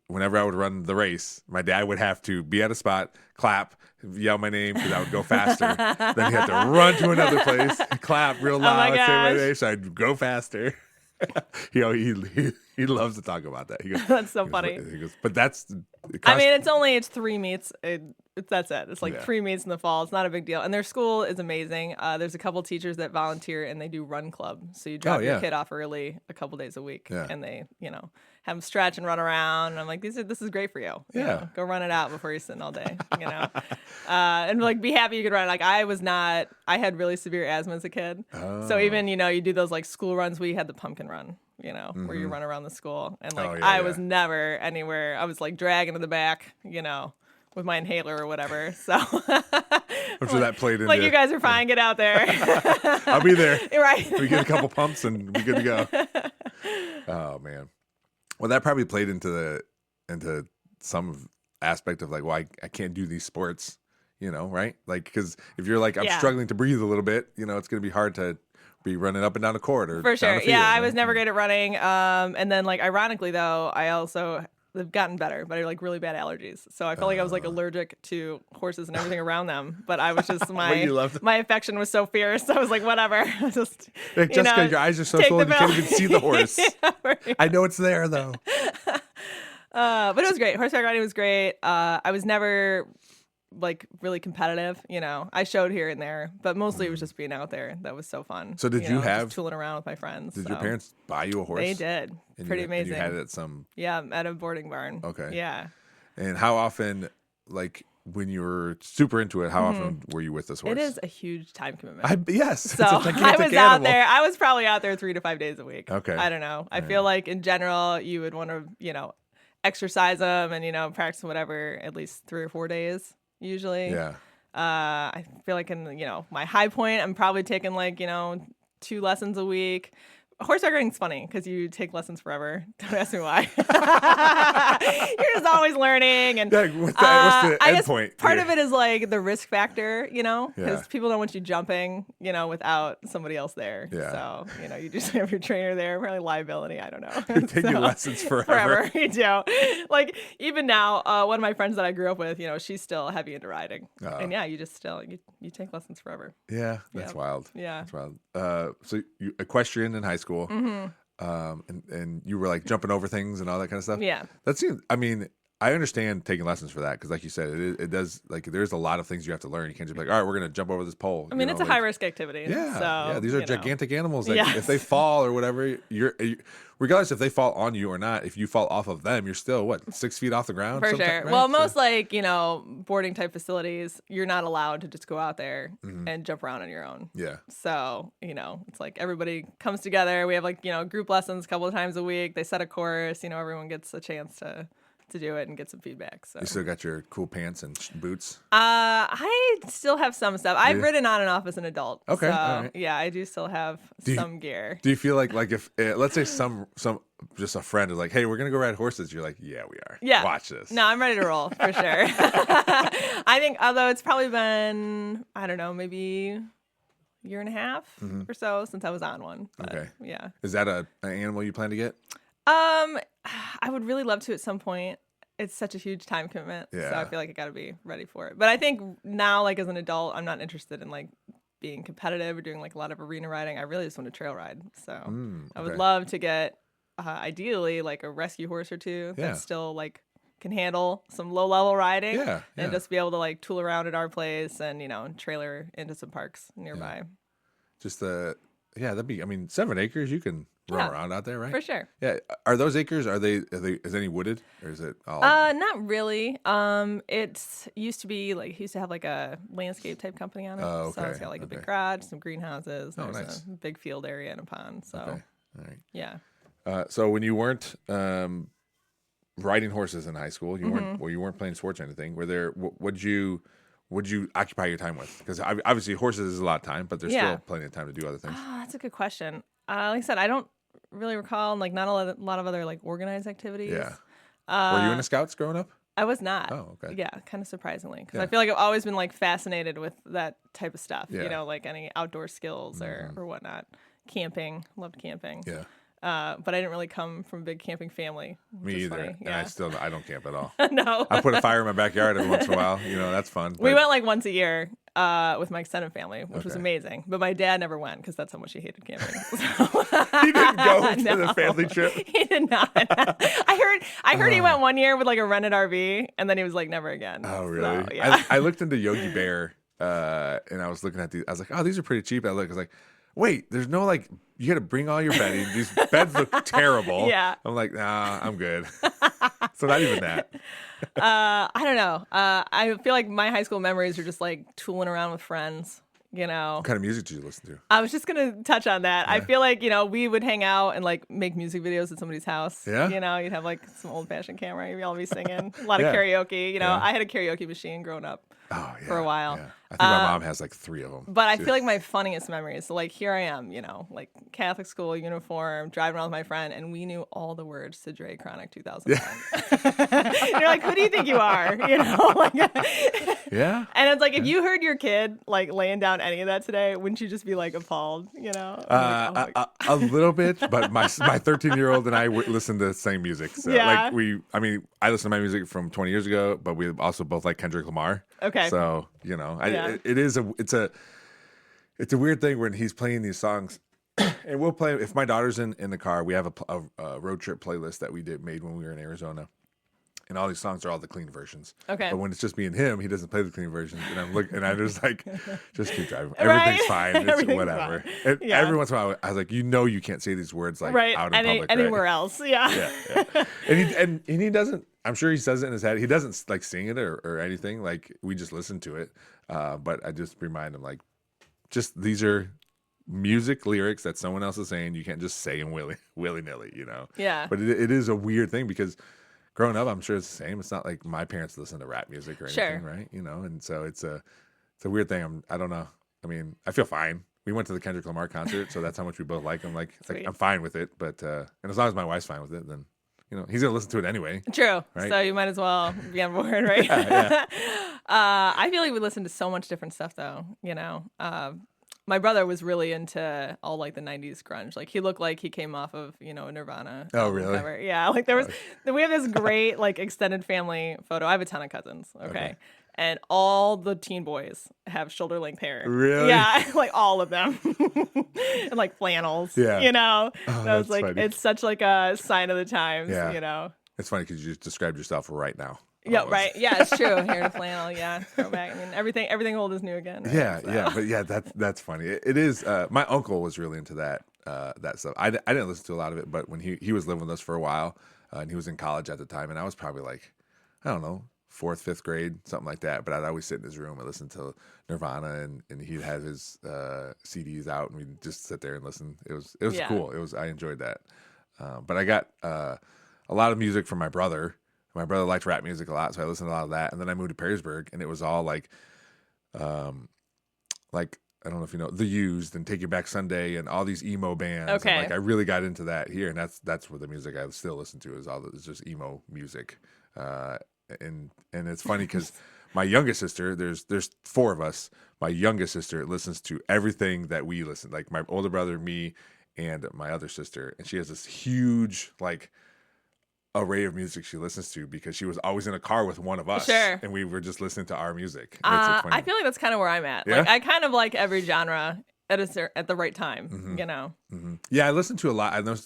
whenever I would run the race, my dad would have to be at a spot, clap, yell my name because I would go faster. Then he had to run to another place, clap real loud, say my name, so I'd go faster. He loves to talk about that. He goes, That's so funny. He goes, but that's. It's 3 meets. That's it. It's like 3 meets in the fall. It's not a big deal. And their school is amazing. There's a couple teachers that volunteer and they do run club. So you drop your kid off early a couple days a week and they, have them stretch and run around. And I'm like, this is great for you. Go run it out before you're sitting all day, and like be happy you could run. Like I had really severe asthma as a kid. So even, you do those like school runs. We had the pumpkin run. Where you run around the school. And like, I was never anywhere. I was like dragging to the back, with my inhaler or whatever. So I'm sure that played into like, you guys are fine. Get out there. I'll be there. Right. We get a couple pumps and we're good to go. Oh man. Well, that probably played into some aspect of like, well, I can't do these sports, right? Like, because if you're like, I'm struggling to breathe a little bit, it's going to be hard to be running up and down a court or for down sure. a field, Yeah, right? I was never great at running. And then like ironically though, I also have gotten better, but I had like really bad allergies. So I felt like I was like allergic to horses and everything around them. But I was just my affection was so fierce. I was like, whatever. Just because your eyes are so swollen you can't even see the horse. Yeah, right. I know it's there though. But it was great. Horseback riding was great. I was never like really competitive, I showed here and there, but mostly it was just being out there. That was so fun. So did you have just tooling around with my friends? Did your parents buy you a horse? They did. Pretty amazing. And you had it at some at a boarding barn. Okay. Yeah. And how often, like when you were super into it, how often were you with this horse? It is a huge time commitment. Yes. So it's a I gigantic was out animal. there. I was probably out there 3 to 5 days a week. Okay. I don't know. I feel like in general you would want to, exercise them and, practice whatever at least 3 or 4 days usually. Yeah. I feel like in, my high point, I'm probably taking 2 lessons a week. Horseback riding's funny because you take lessons forever. Don't ask me why. You're just always learning. And What's the I end guess point? part of it is the risk factor, because Yeah. people don't want you jumping, without somebody else there. Yeah. So, you just have your trainer there, probably liability. I don't know. You're taking lessons forever. You do. Even now, one of my friends that I grew up with, she's still heavy into riding. And yeah, you just still, you take lessons forever. Yeah, that's wild. Yeah. That's wild. So you equestrian in high school. And you were jumping over things and all that kind of stuff. Yeah. That seems. I mean, I understand taking lessons for that because, like you said, it does. There's a lot of things you have to learn. You can't just be all right, we're gonna jump over this pole. I mean, it's a high risk activity. Yeah. So, yeah. These are gigantic animals. Yes. If they fall or whatever, regardless if they fall on you or not, if you fall off of them, you're still 6 feet off the ground. For sure. right? Well, most boarding type facilities, you're not allowed to just go out there and jump around on your own. Yeah. So, it's everybody comes together. We have group lessons a couple of times a week. They set a course, everyone gets a chance to do it and get some feedback. So You still got your cool pants and boots? I still have some stuff. I've ridden on and off as an adult. Okay, So, all right. yeah, I do still have some gear. Do you feel like if let's say some just a friend is like, hey, we're gonna go ride horses, you're like, yeah, we are. Yeah. Watch this. No, I'm ready to roll for sure. I think, although it's probably been, I don't know, maybe a year and a half or so since I was on one. But, Okay. Yeah. Is that an animal you plan to get? I would really love to at some point. It's such a huge time commitment. So Yeah. I feel like I got to be ready for it. But I think now, as an adult, I'm not interested in being competitive or doing a lot of arena riding. I really just want to trail ride. So I would okay. love to get, ideally, a rescue horse or two Yeah. that still can handle some low level riding. Yeah, And yeah. just be able to tool around at our place and trailer into some parks nearby. Just that'd be. I mean, 7 acres, you can roam Yeah. around out there, right? For sure. Yeah. Are those acres? Is any wooded or is it all? Not really. It used to be he used to have a landscape type company on it. Oh, So it's okay, got a big okay. garage, some greenhouses. Oh, There's nice. a big field area and a pond. So Okay. All right. yeah. So when you weren't riding horses in high school, you weren't playing sports or anything. Were there? Would you occupy your time with? Because obviously horses is a lot of time, but there's Yeah. still plenty of time to do other things. Oh, that's a good question. Like I said, I don't really recall not a lot of other organized activities. Yeah. Were you in the Scouts growing up? I was not. Oh, okay. Yeah, kind of surprisingly, because Yeah. I feel like I've always been fascinated with that type of stuff. Yeah. Any outdoor skills or whatnot. Camping, loved camping. Yeah. But I didn't really come from a big camping family. Me which is either. funny. And I don't camp at all. No. I put a fire in my backyard every once in a while. That's fun. We but- went once a year with my extended family, which was Okay. amazing. But my dad never went because that's how much he hated camping. He didn't go to No. the family trip. He did not. I heard he went one year with a rented RV, and then he was never again. Oh, really? So, yeah. I looked into Yogi Bear, and I was looking at these. I was like, oh, these are pretty cheap. I was like, wait, there's no you got to bring all your bedding. These beds look terrible. Yeah. I'm like, nah, I'm good. So not even that. I don't know. I feel like my high school memories are just tooling around with friends. What kind of music did you listen to? I was just gonna touch on that. I feel like we would hang out and make music videos at somebody's house. Yeah? You'd have some old fashioned camera. You'd all be singing a lot Yeah. of karaoke. Yeah. I had a karaoke machine growing up. Oh, yeah. For a while. Yeah. I think my mom has 3 of them. But I feel like my funniest memories. So here I am, Catholic school uniform, driving around with my friend, and we knew all the words to Dre Chronic 2001. You're like, who do you think you are? Yeah. And it's if you heard your kid laying down any of that today, wouldn't you just be appalled? A little bit, but my 13-year-old and I listen to the same music. So Yeah. I listen to my music from 20 years ago, but we also both like Kendrick Lamar. Okay. So Yeah. it's a weird thing when he's playing these songs, and we'll play. If my daughter's in the car, we have a road trip playlist that we made when we were in Arizona. And all these songs are all the clean versions. Okay. But when it's just me and him, he doesn't play the clean versions. And I'm just just keep driving. Right? Everything's fine. It's Everything's whatever. fine. And Yeah. every once in a while, I was like, you can't say these words right. out in public. Anywhere right? else. Yeah. Yeah. And he doesn't. I'm sure he says it in his head. He doesn't sing it or anything. We just listen to it. But I just remind him just these are music lyrics that someone else is saying. You can't just say them willy nilly. Yeah. But it is a weird thing because growing up, I'm sure it's the same. It's not like my parents listen to rap music or anything, Sure. right? And so it's a weird thing. I don't know. I mean, I feel fine. We went to the Kendrick Lamar concert, so that's how much we both like him. Like I'm fine with it, but and as long as my wife's fine with it, then he's gonna listen to it anyway. True. Right? So you might as well be on board, right? Yeah. I feel like we listen to so much different stuff, though. My brother was really into all like the '90s grunge. Like he looked like he came off of a Nirvana. Oh, really? Cover. Yeah. Like we have this great like extended family photo. I have a ton of cousins. Okay. And all the teen boys have shoulder length hair. Really? Yeah, like all of them, and like flannels. Yeah. Oh, that's I was like, funny. it's such like a sign of the times. Yeah. It's funny because you just described yourself right now. Yeah, almost. right. Yeah, it's true. Hair to flannel. Yeah, throwback. I mean, everything old is new again. Right? Yeah, but that's funny. It is. My uncle was really into that stuff. I didn't listen to a lot of it, but when he was living with us for a while, and he was in college at the time, and I was probably like, I don't know, 4th, 5th grade, something like that. But I'd always sit in his room and listen to Nirvana, and he'd have his CDs out, and we'd just sit there and listen. It was cool. I enjoyed that. But I got a lot of music from my brother. My brother liked rap music a lot, so I listened to a lot of that. And then I moved to Perrysburg, and it was all like I don't know if you know The Used and Take You Back Sunday and all these emo bands. Okay. And, I really got into that here, and that's where the music I still listen to is just emo music. And it's funny because my youngest sister, there's 4 of us. My youngest sister listens to everything that we listen. Like my older brother, me, and my other sister, and she has this huge array of music she listens to because she was always in a car with one of us. Sure. And we were just listening to our music. I feel like that's kind of where I'm at. Yeah? Like I kind of like every genre at the right time. Mm-hmm. Yeah, I listen to a lot. I know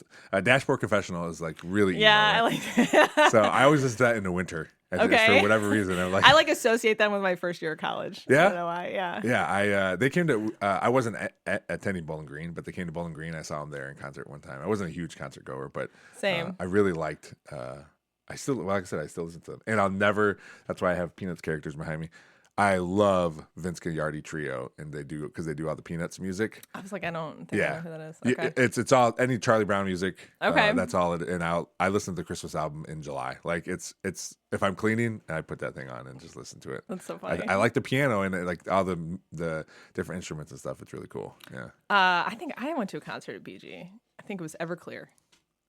Dashboard Confessional is like really emo. Yeah, I like. So I always listen to that in the winter. Okay. For whatever reason, I like associate them with my first year of college. Yeah? I don't know why. Yeah. Yeah, they came to. I wasn't attending Bowling Green, but they came to Bowling Green. I saw them there in concert one time. I wasn't a huge concert goer, but Same. I really liked. I still, like I said, I still listen to them, and I'll never. That's why I have Peanuts characters behind me. I love Vince Giardi Trio, and they do all the Peanuts music. I was like, I don't think I know who that is. Yeah, Okay. it's all any Charlie Brown music. Okay. That's all it. And I listen to the Christmas album in July. Like it's if I'm cleaning, I put that thing on and just listen to it. That's so funny. I like the piano and like all the different instruments and stuff. It's really cool. Yeah. I think I went to a concert at BG. I think it was Everclear.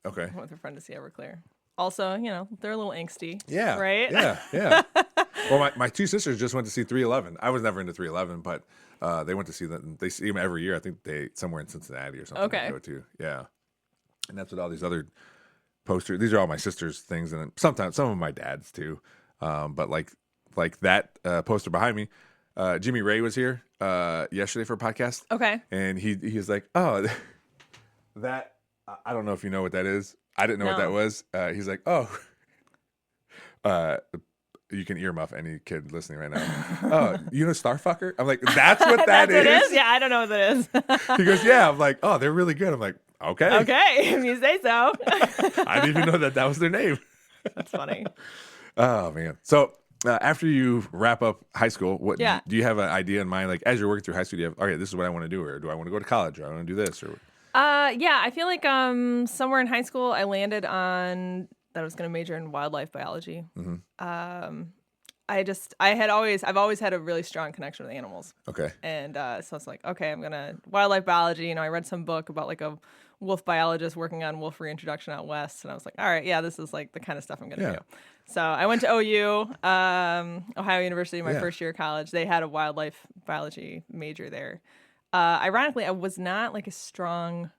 Okay. I went with a friend to see Everclear. Also, they're a little angsty. Yeah. Right? Yeah. Well, my 2 sisters just went to see 311. I was never into 311, but they went to see them. They see them every year. I think they somewhere in Cincinnati or something. Okay. They go to. Yeah. And that's what all these other posters. These are all my sister's things, and sometimes some of my dad's too. But like that poster behind me, Jimmy Ray was here yesterday for a podcast. Okay. And he's like, oh, that I don't know if you know what that is. I didn't know what that was. He's like, oh, you can earmuff any kid listening right now. Oh, you know Starfucker? I'm like, that's what that is? What it is? Yeah, I don't know what that is. He goes, yeah. I'm like, oh, they're really good. I'm like, okay. Okay, if you say so. I didn't even know that was their name. That's funny. Oh, man. So after you wrap up high school, do you have an idea in mind? Like, as you're working through high school, do you have, okay, this is what I want to do, or do I want to go to college, or I want to do this, or... Yeah, I feel like somewhere in high school I landed on that I was going to major in wildlife biology. Mm-hmm. I've always had a really strong connection with animals. Okay. And so it's like, okay, I'm gonna wildlife biology. I read some book about like a wolf biologist working on wolf reintroduction out west, and I was like, all right, yeah, this is like the kind of stuff I'm gonna do. So I went to OU, Ohio University, my first year of college. They had a wildlife biology major there. Ironically, I was not like a strong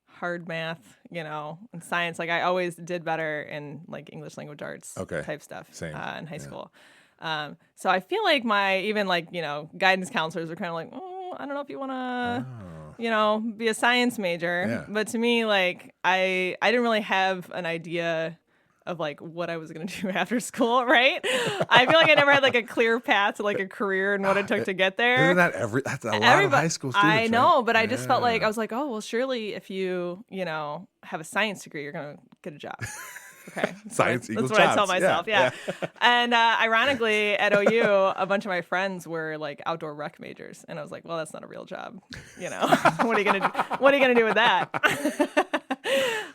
hard math, and science. Like I always did better in like English language arts type stuff in high school. So I feel like my guidance counselors are kind of like, I don't know if you want to, be a science major. Yeah. But to me, like I didn't really have an idea of like what I was going to do after school, right? I feel like I never had like a clear path to like a career and what it took to get there. Isn't that that's a lot of high school students? I know, right? but I just felt like I was like, oh, well, surely if you, have a science degree, you're going to get a job. Okay. Science equals That's what jobs. I tell myself. Yeah. And ironically, at OU, a bunch of my friends were like outdoor rec majors, and I was like, well, that's not a real job. What are you gonna do? What are you gonna do with that?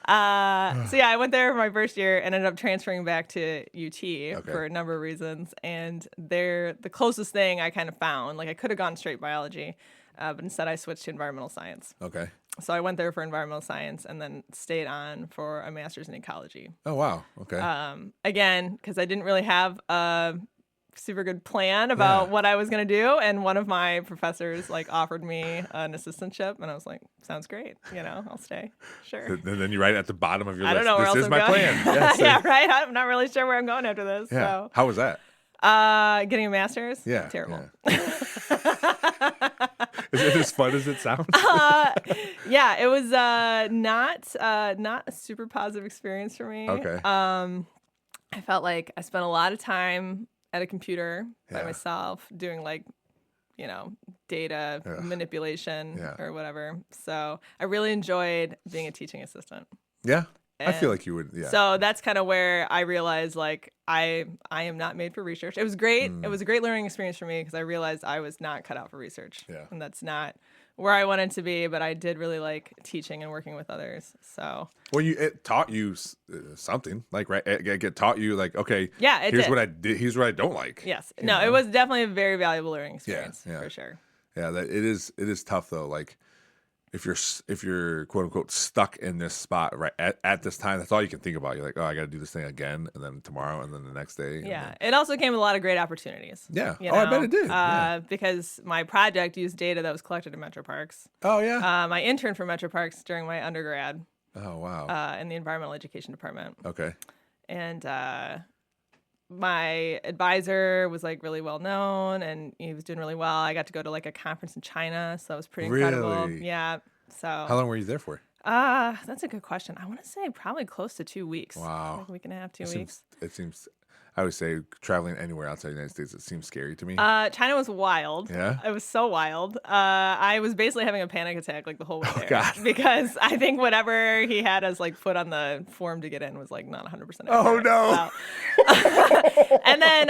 So yeah, I went there for my first year and ended up transferring back to UT for a number of reasons. And they're the closest thing I kind of found. Like I could have gone straight biology, but instead I switched to environmental science. Okay. So I went there for environmental science and then stayed on for a master's in ecology. Oh, wow. Okay. Again, because I didn't really have a super good plan about what I was going to do. And one of my professors like offered me an assistantship and I was like, sounds great. I'll stay. Sure. And then you write at the bottom of your list, I don't know where this else is I'm my going. plan. Yes, Yeah, right. I'm not really sure where I'm going after this. Yeah. So. How was that? Getting a master's? Yeah. Terrible. Yeah. Is it as fun as it sounds? Yeah, it was not a super positive experience for me. Okay. I felt like I spent a lot of time at a computer by myself doing data manipulation or whatever. So I really enjoyed being a teaching assistant. Yeah. And I feel like you would. Yeah. So that's kind of where I realized like I am not made for research. It was great. It was a great learning experience for me because I realized I was not cut out for research. Yeah. And that's not where I wanted to be, but I did really like teaching and working with others. So Well, it taught you something, like, right? It taught you, like, okay, yeah, it here's did. what I did. Here's what I don't like. Yes. No, it was definitely a very valuable learning experience yeah. for sure. Yeah, it is tough though. Like, if you're quote unquote stuck in this spot right at this time, that's all you can think about. You're like, oh, I got to do this thing again, and then tomorrow, and then the next day. Yeah, it also came with a lot of great opportunities. Yeah. I bet it did. Because my project used data that was collected in Metro Parks. Oh yeah. I interned for Metro Parks during my undergrad. Oh wow. In the environmental education department. Okay. And my advisor was like really well known and he was doing really well. I got to go to like a conference in China, so that was pretty incredible. Really? Yeah. So How long were you there for? That's a good question. I want to say probably close to 2 weeks. Wow. Like a week and a half, 2 weeks. It seems. I would say traveling anywhere outside the United States, it seems scary to me. China was wild. Yeah? It was so wild. I was basically having a panic attack like the whole way there. God. Because I think whatever he had us like put on the form to get in was like not 100% accurate. Oh, no. So. And then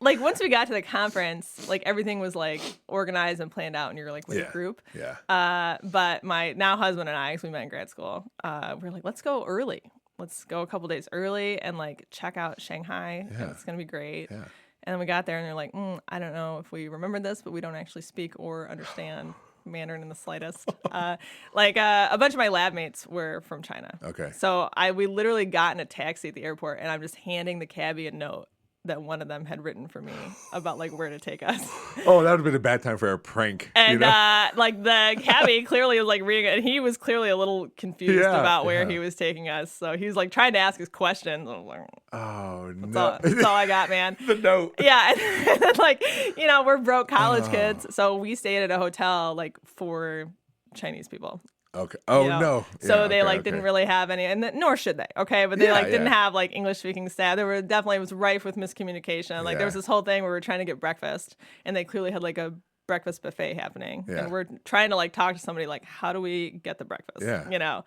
like once we got to the conference, like everything was like organized and planned out and you're like with a group. Yeah. But my now husband and I, because we met in grad school, we're like, let's go early. Let's go a couple days early and like check out Shanghai. Yeah. And it's gonna be great. Yeah. And then we got there and they're like, I don't know if we remember this, but we don't actually speak or understand Mandarin in the slightest. A bunch of my lab mates were from China. Okay. So we literally got in a taxi at the airport and I'm just handing the cabbie a note that one of them had written for me about like where to take us. Oh, that would have been a bad time for a prank. And like the cabbie clearly was like reading it, and he was clearly a little confused about where he was taking us. So he was like trying to ask us questions. I was like, oh no, that's all I got, man. The note. Yeah, and then, like we're broke college kids, so we stayed at a hotel like for Chinese people. Okay. Oh no. So they didn't really have any, and nor should they. Okay, but they didn't have like English speaking staff. There were definitely, it was rife with miscommunication. Like there was this whole thing where we were trying to get breakfast, and they clearly had like a breakfast buffet happening, and we're trying to like talk to somebody like, how do we get the breakfast? Yeah.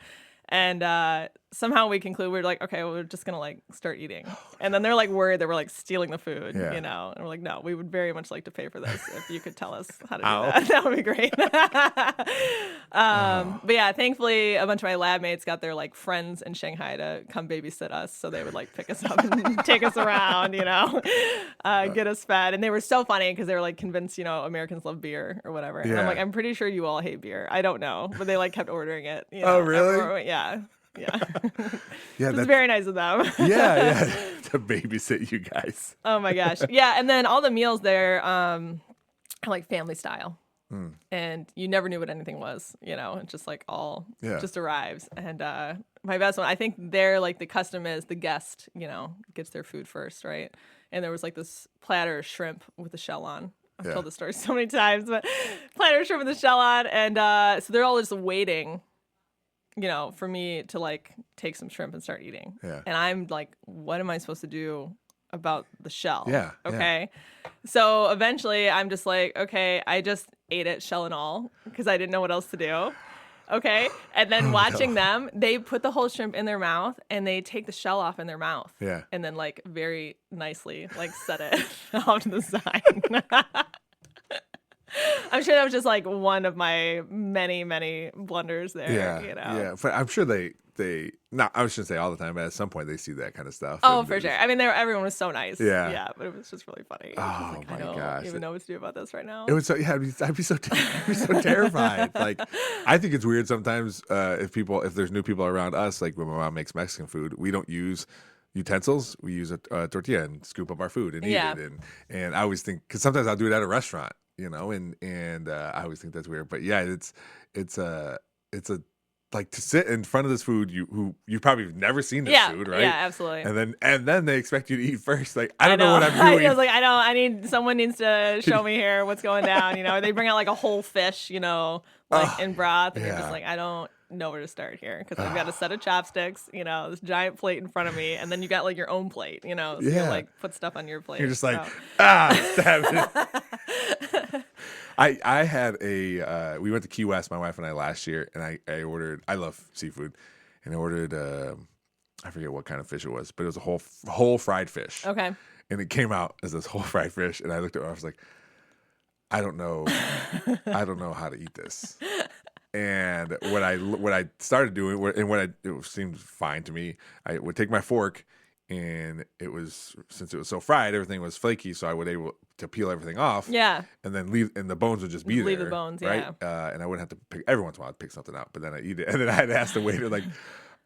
And somehow we conclude we're like, okay, well, we're just gonna like start eating, and then they're like worried that we're like stealing the food, and we're like, no, we would very much like to pay for this if you could tell us how to do that. That would be great. But yeah, thankfully a bunch of my lab mates got their like friends in Shanghai to come babysit us, so they would like pick us up and take us around, get us fed, and they were so funny because they were like convinced Americans love beer or whatever, and I'm like, I'm pretty sure you all hate beer. I don't know, but they like kept ordering it. Oh really? Yeah. Yeah, that's very nice of them. yeah, to babysit you guys. Oh my gosh, yeah, and then all the meals there are like family style, and you never knew what anything was. It just like all just arrives. And my best one, I think they're like the custom is the guest, gets their food first, right? And there was like this platter of shrimp with the shell on. I've told this story so many times, but platter of shrimp with the shell on, and so they're all just waiting. For me to like take some shrimp and start eating. Yeah. And I'm like, what am I supposed to do about the shell? Yeah. Okay. Yeah. So eventually I'm just like, okay, I just ate it shell and all because I didn't know what else to do. Okay. And then watching them, they put the whole shrimp in their mouth and they take the shell off in their mouth. Yeah. And then like very nicely like set it off to the side. I'm sure that was just like one of my many, many blunders there. Yeah, yeah. But I'm sure they I shouldn't say all the time, but at some point they see that kind of stuff. Oh, and for they're sure. just- I mean, everyone was so nice. Yeah. Yeah, but it was just really funny. Oh, Like, my I don't gosh. even know what to do about this right now. It was so yeah. I'd be so terrified. Like, I think it's weird sometimes if there's new people around us. Like when my mom makes Mexican food, we don't use utensils. We use a tortilla and scoop up our food and eat it. And I always think because sometimes I'll do it at a restaurant, and I always think that's weird. But yeah, it's a like to sit in front of this food you probably have never seen this food, right? Yeah, absolutely. And then they expect you to eat first. Like I don't know what I'm doing. I was like, someone needs to show me here what's going down. Or they bring out like a whole fish, in broth, and you're just like, I don't know where to start here because I've got a set of chopsticks, this giant plate in front of me, and then you got like your own plate, so you like put stuff on your plate. You're just like, stab it. I had we went to Key West, my wife and I, last year, and I ordered, I love seafood, and I ordered, I forget what kind of fish it was, but it was a whole fried fish. Okay. And it came out as this whole fried fish, and I looked at it, I was like, I don't know how to eat this. And what I started doing, and it seemed fine to me, I would take my fork, and since it was so fried, everything was flaky, so I would able to peel everything off. Yeah. And then the bones would just be there. Leave the bones, right? yeah. And I wouldn't have to pick, every once in a while I'd pick something out, but then I eat it. And then I had to ask the waiter, like,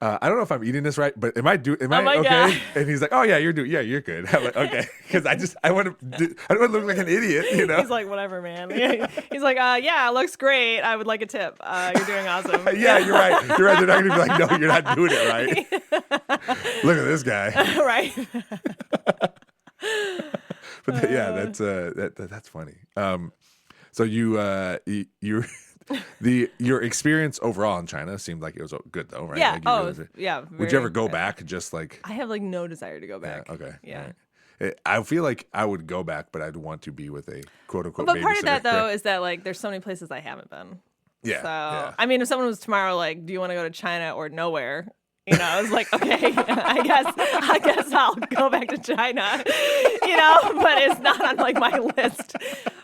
I don't know if I'm eating this right, but am I okay? God. And he's like, oh yeah, you're good. I'm like, okay. Because I don't want to look like an idiot, He's like, whatever, man. He's like, yeah, it looks great. I would like a tip. You're doing awesome. Yeah, you're right. You're right. They're not going to be like, no, you're not doing it right. Look at this guy. Right. But that's funny. So your experience overall in China seemed like it was good though, right? Yeah. Like would you ever go back? Just like I have like no desire to go back. Yeah, okay. Yeah. Right. I feel like I would go back, but I'd want to be with a quote unquote. But part of that though babysitter. is that like there's so many places I haven't been. Yeah. So yeah. I mean, if someone was tomorrow like, do you want to go to China or nowhere? I was like, okay, I guess I'll go back to China, but it's not on like my list,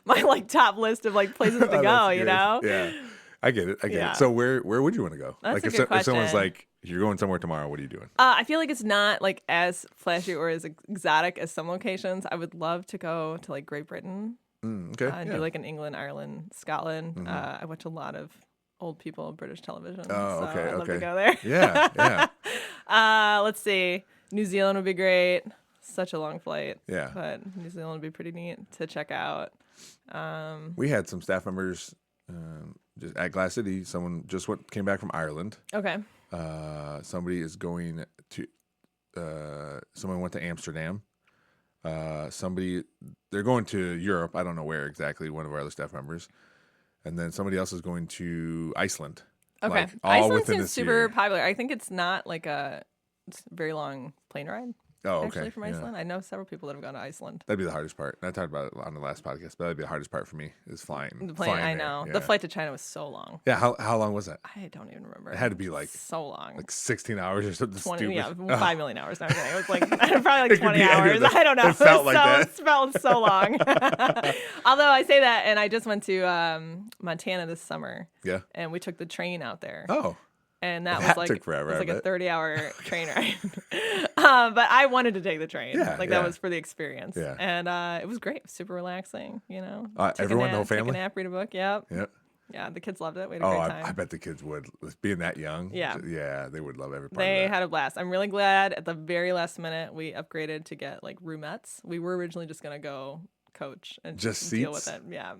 my like top list of like places to go, Yeah, I get it. So where would you want to go? That's like a if good question. someone's like, you're going somewhere tomorrow, what are you doing? I feel like it's not like as flashy or as exotic as some locations. I would love to go to like Great Britain. Okay. And do like in England, Ireland, Scotland. Mm-hmm. I watch a lot of old people British television. Oh, okay, I'd love okay. to go there. Yeah. Let's see. New Zealand would be great. Such a long flight. Yeah. But New Zealand would be pretty neat to check out. We had some staff members just at Glass City. Someone just came back from Ireland. Okay. Somebody is going to. Someone went to Amsterdam. They're going to Europe. I don't know where exactly. One of our other staff members. And then somebody else is going to Iceland. Okay. Like, all Iceland within seems this super year. popular. I think it's not like a very long plane ride. Oh, okay. Actually, from Yeah. Iceland. I know several people that have gone to Iceland. That'd be the hardest part. And I talked about it on the last podcast, but that'd be the hardest part for me is flying. The plane, flying I there. know. Yeah. The flight to China was so long. Yeah, how long was that? I don't even remember. It had to be like so long. like 16 hours or something 20, stupid. yeah, 5 million hours. No, I'm kidding. It was like probably It like could 20 be any of hours. those. I don't know. It felt like that. It felt so long. Although I say that, and I just went to Montana this summer. Yeah. And we took the train out there. Oh. And that That was like took forever, it was I like a bet. 30-hour train ride. But I wanted to take the train. Yeah, Like yeah. that was for the experience. Yeah. And it was great. It was super relaxing, Take everyone, a the whole nap, take family? a nap, read a book. Yep. Yep. Yeah, the kids loved it. We had a Oh, great time. I bet the kids would. Being that young. Yeah. Yeah, they would love every part They of that. had a blast. I'm really glad at the very last minute we upgraded to get like roomettes. We were originally just gonna go coach and Just deal with seats? it. Yeah,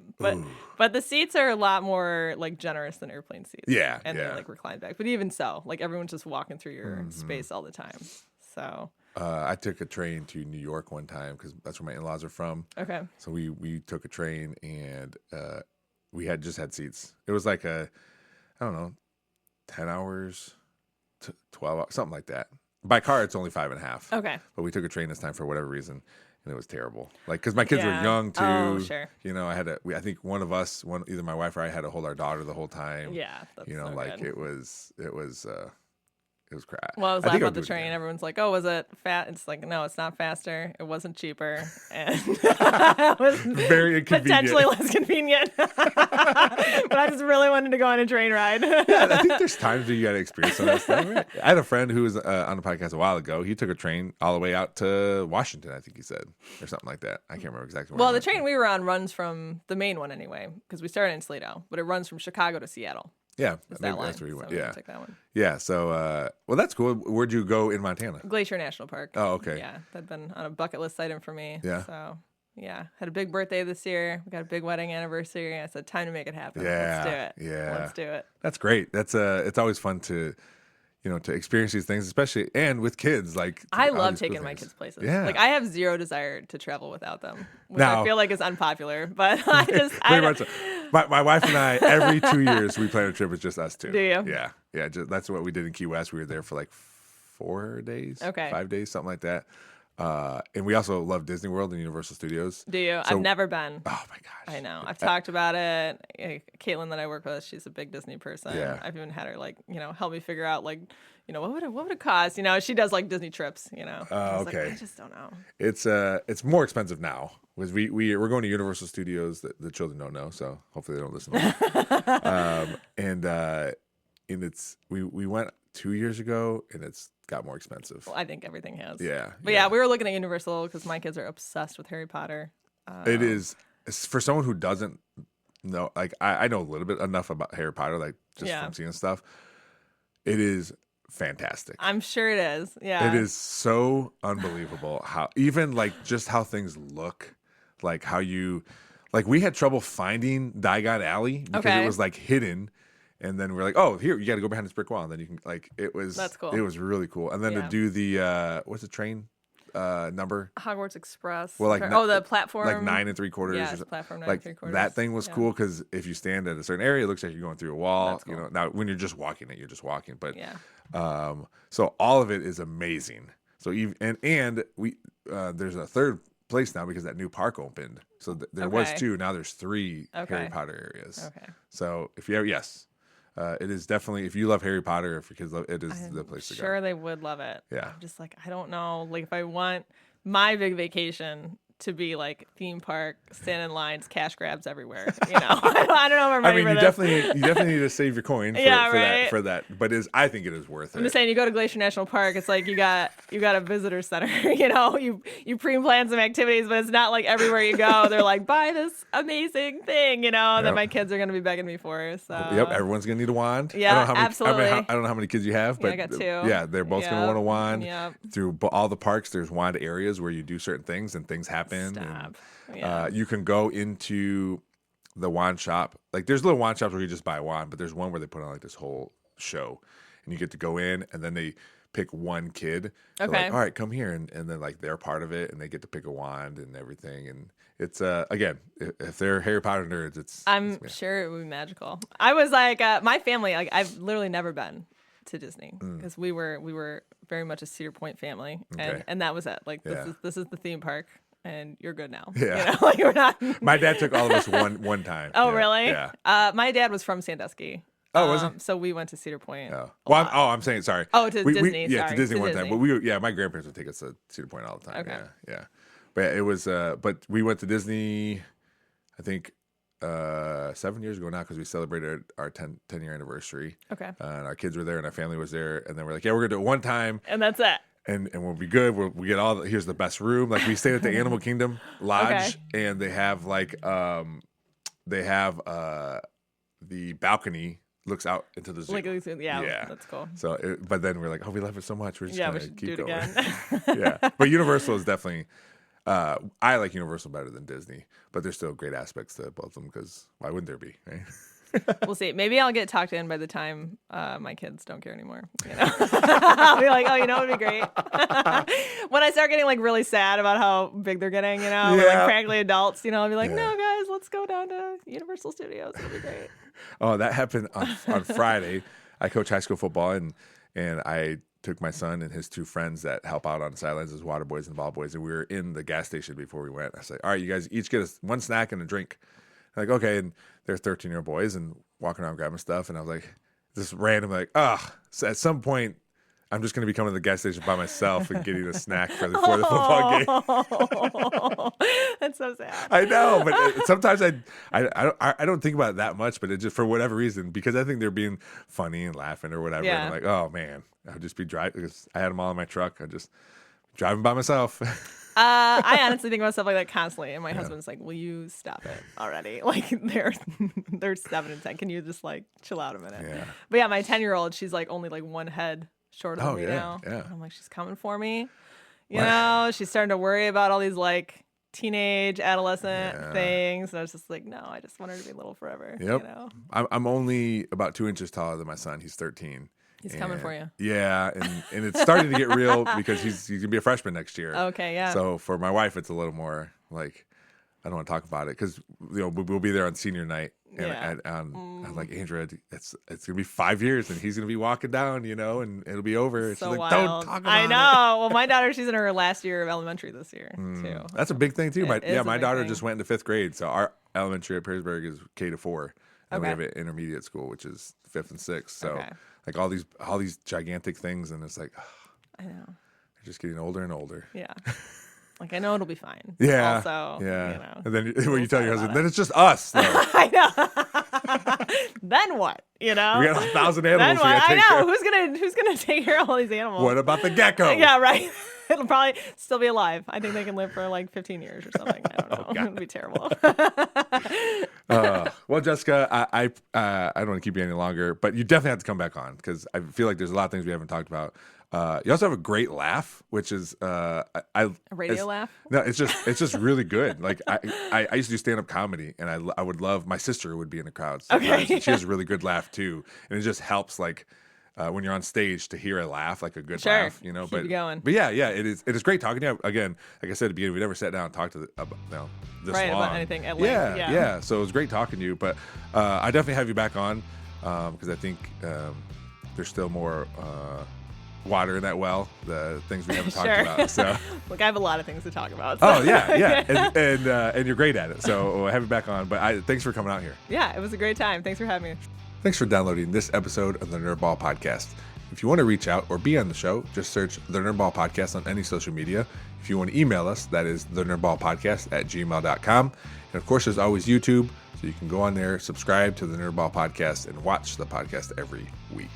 but the seats are a lot more like generous than airplane seats. Yeah, and yeah. they're like reclined back. But even so, like everyone's just walking through your space all the time. So I took a train to New York one time because that's where my in-laws are from. okay, So we took a train and we had seats. It was like I don't know, 10 hours, 12 hours, something like that. By car, it's only 5.5. okay. But we took a train this time for whatever reason, and it was terrible. Like, because my kids were Yeah. young too. Oh, sure. I think one of us, either my wife or I, had to hold our daughter the whole time. Yeah, that's so like good. it was It was crap. Well, I was think laughing I'll about the do it train. again. Everyone's like, "Oh, was it fat?" It's like, no, it's not faster. It wasn't cheaper, and it was Very inconvenient. potentially less convenient. But I just really wanted to go on a train ride. Yeah, I think there's times where you got to experience some of that stuff. Right? I had a friend who was on the podcast a while ago. He took a train all the way out to Washington, I think he said, or something like that. I can't remember exactly. Well, the train we were on runs from the main one anyway, because we started in Toledo, but it runs from Chicago to Seattle. Yeah, It's maybe that line. that's where you went. So we Yeah, took that one. yeah. So, well, that's cool. Where'd you go in Montana? Glacier National Park. Oh, okay. Yeah, that'd been on a bucket list item for me. Yeah. So, yeah, had a big birthday this year. We got a big wedding anniversary. I said, time to make it happen. Yeah, Let's do it. yeah. Let's do it. That's great. That's it's always fun to, to experience these things, especially and with kids. Like I all love these cool taking my things. kids places. Yeah. Like I have zero desire to travel without them, which Now- I feel like is unpopular. But I just, Very much so. My wife and I, every 2 years, we plan a trip with just us two. Do you? Yeah. Yeah. That's what we did in Key West. We were there for like 4 days, Okay. 5 days, something like that. And we also love Disney World and Universal Studios. Do you? So- I've never been. Oh my gosh. I know. I've talked about it. Caitlin that I work with, she's a big Disney person. Yeah. I've even had her help me figure out what would it cost? She does like Disney trips. I was okay. Like, I just don't know. It's more expensive now because we're going to Universal Studios that the children don't know, so hopefully they don't listen to this. And it's we went 2 years ago and it's got more expensive. Well, I think everything has. Yeah. But yeah, we were looking at Universal because my kids are obsessed with Harry Potter. It is for someone who doesn't know. Like I know a little bit enough about Harry Potter, like just Yeah. from seeing stuff. It is fantastic. I'm sure it is. Yeah. It is so unbelievable how even like just how things look, like how you like we had trouble finding Diagon Alley because Okay. it was like hidden. And then we're like, oh, here you got to go behind this brick wall, and then you can like it was. That's cool. It was really cool. And then to Yeah. do the what's the train number? Hogwarts Express. Well, like the platform. like 9 3/4. Yeah, or it's something. platform 9 Like 3/4. that thing was Yeah. cool because if you stand at a certain area, it looks like you're going through a wall. That's cool. Now when you're just walking it, you're just walking. But Yeah. so all of it is amazing. So even and we there's a third place now because that new park opened. So there was Okay. 2. Now there's 3 Okay. Harry Potter areas. Okay. So if you ever, yes. It is definitely, if you love Harry Potter, if your kids love it, is the place to go. Sure, they would love it. Yeah. I'm just like, I don't know. Like, if I want my big vacation to be like theme park, stand in lines, cash grabs everywhere. I don't know if I'm I ready mean, for you this. definitely need to save your coin for, Yeah, for that. right. For that, but I think it is worth I'm it. just saying, you go to Glacier National Park, it's like you got a visitor center. You pre-plan some activities, but it's not like everywhere you go they're like, buy this amazing thing, that Yep. my kids are gonna be begging me for. So Yep, everyone's gonna need a wand. Yeah, I don't know how many, absolutely. I don't know how many kids you have, but I got 2. Yeah, they're both gonna Yep. want a wand. Yep. Through all the parks, there's wand areas where you do certain things and things happen. Stop. And, Yeah. you can go into the wand shop. Like there's little wand shops where you just buy a wand, but there's one where they put on like this whole show, and you get to go in, and then they pick one kid. They're Okay. like, all right, come here, and then like they're part of it, and they get to pick a wand and everything. And it's again, if they're Harry Potter nerds, I'm yeah. sure it would be magical. I was like, my family, like I've literally never been to Disney because we were very much a Cedar Point family, Okay. and that was it. Like Yeah. this is the theme park, and you're good now. Yeah. Like we're not. My dad took all of us one time. Oh Yeah, really? Yeah. My dad was from Sandusky. Oh, was he? So we went to Cedar Point. Oh. Well, I'm saying sorry. Oh, to Disney, Yeah, sorry, to Disney to one time. Disney. But my grandparents would take us to Cedar Point all the time. Okay. Yeah. But yeah, it was. But we went to Disney, I think, 7 years ago now because we celebrated our 10-year anniversary. Okay. And our kids were there and our family was there, and then we're like, yeah, we're gonna do it one time. And that's it. And we'll be good. We get all. Here's the best room. Like we stayed at the Animal Kingdom Lodge, and they have like the balcony looks out into the zoo. Yeah, that's cool. So, but then we're like, oh, we love it so much. We're just Yeah, gonna we should keep do it going. again. Yeah, but Universal is definitely. I like Universal better than Disney, but there's still great aspects to both of them because why wouldn't there be? Right? We'll see. Maybe I'll get talked in by the time my kids don't care anymore. I'll be like, oh, it would be great. When I start getting like really sad about how big they're getting, we're like Yeah. practically adults, I'll be like, Yeah. no, guys, let's go down to Universal Studios. It'll be great. Oh, that happened on Friday. I coach high school football, and I took my son and his 2 friends that help out on the sidelines as water boys and ball boys, and we were in the gas station before we went. I said, all right, you guys each get one snack and a drink. Like, okay, and they're 13-year-old boys and walking around grabbing stuff, and I was like, just random, like, so at some point, I'm just going to be coming to the gas station by myself and getting a snack before the football game. That's so sad. I know, but sometimes I don't think about it that much, but it just for whatever reason, because I think they're being funny and laughing or whatever. Yeah. And I'm like, oh man, I'll just be driving because I had them all in my truck. I just driving by myself. I honestly think about stuff like that constantly, and my husband's like, "Will you stop it already? Like, they're 7 and 10. Can you just like chill out a minute?" Yeah. But yeah, my 10-year-old, she's like only like one head shorter than me now. Yeah. And I'm like, she's coming for me. You know, she's starting to worry about all these like teenage, adolescent things. And I was just like, no, I just want her to be little forever. Yep. You know? I'm only about 2 inches taller than my son. He's 13. He's coming for you. Yeah, and it's starting to get real because he's gonna be a freshman next year. Okay, yeah. So for my wife, it's a little more like I don't want to talk about it because we'll be there on senior night, and I'm like, Andrea, it's gonna be 5 years, and he's gonna be walking down, and it'll be over. So she's like, wild. don't talk about I know. Well, my daughter, she's in her last year of elementary this year too. That's a big thing too. My daughter thing. just went into 5th grade, so our elementary at Perrysburg is K-4, and we Okay. have an intermediate school, which is 5th and 6th. So. Okay. Like all these gigantic things, and it's like I know. they're just getting older and older. Yeah. Like, I know it'll be fine. Yeah. Also, yeah. And then when you tell your husband, about then it's just us. Though. I know. Then what? You know? We got 1,000 Then animals. what? We gotta I take care know. of. Who's gonna take care of all these animals? What about the gecko? Yeah, right. It'll probably still be alive. I think they can live for like 15 years or something. I don't know. It'll be terrible. Well, Jessica, I don't want to keep you any longer, but you definitely have to come back on because I feel like there's a lot of things we haven't talked about. You also have a great laugh, which is a radio laugh. No, it's just really good. Like I used to do stand up comedy, and I would love my sister would be in the crowd. Sometimes, Okay. and she has a really good laugh too, and it just helps like. When you're on stage to hear a laugh, like a good Sure. laugh, Keep but it going. But yeah, it is great talking to you. Again, like I said at the beginning, we never sat down and talked about this Right, long. about anything at length, yeah. So it was great talking to you. But I definitely have you back on because I think there's still more water in that well, the things we haven't talked Sure. about. So. Look, I have a lot of things to talk about. So. Oh yeah, and you're great at it. So we'll have you back on. But thanks for coming out here. Yeah, it was a great time. Thanks for having me. Thanks for downloading this episode of the Nerdball Podcast. If you want to reach out or be on the show, just search the Nerdball Podcast on any social media. If you want to email us, that is thenerdballpodcast@gmail.com. And of course, there's always YouTube, so you can go on there, subscribe to the Nerdball Podcast, and watch the podcast every week.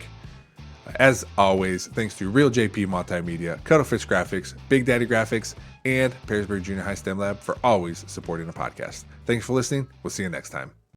As always, thanks to Real JP Multimedia, Cuttlefish Graphics, Big Daddy Graphics, and Perrysburg Junior High STEM Lab for always supporting the podcast. Thanks for listening. We'll see you next time.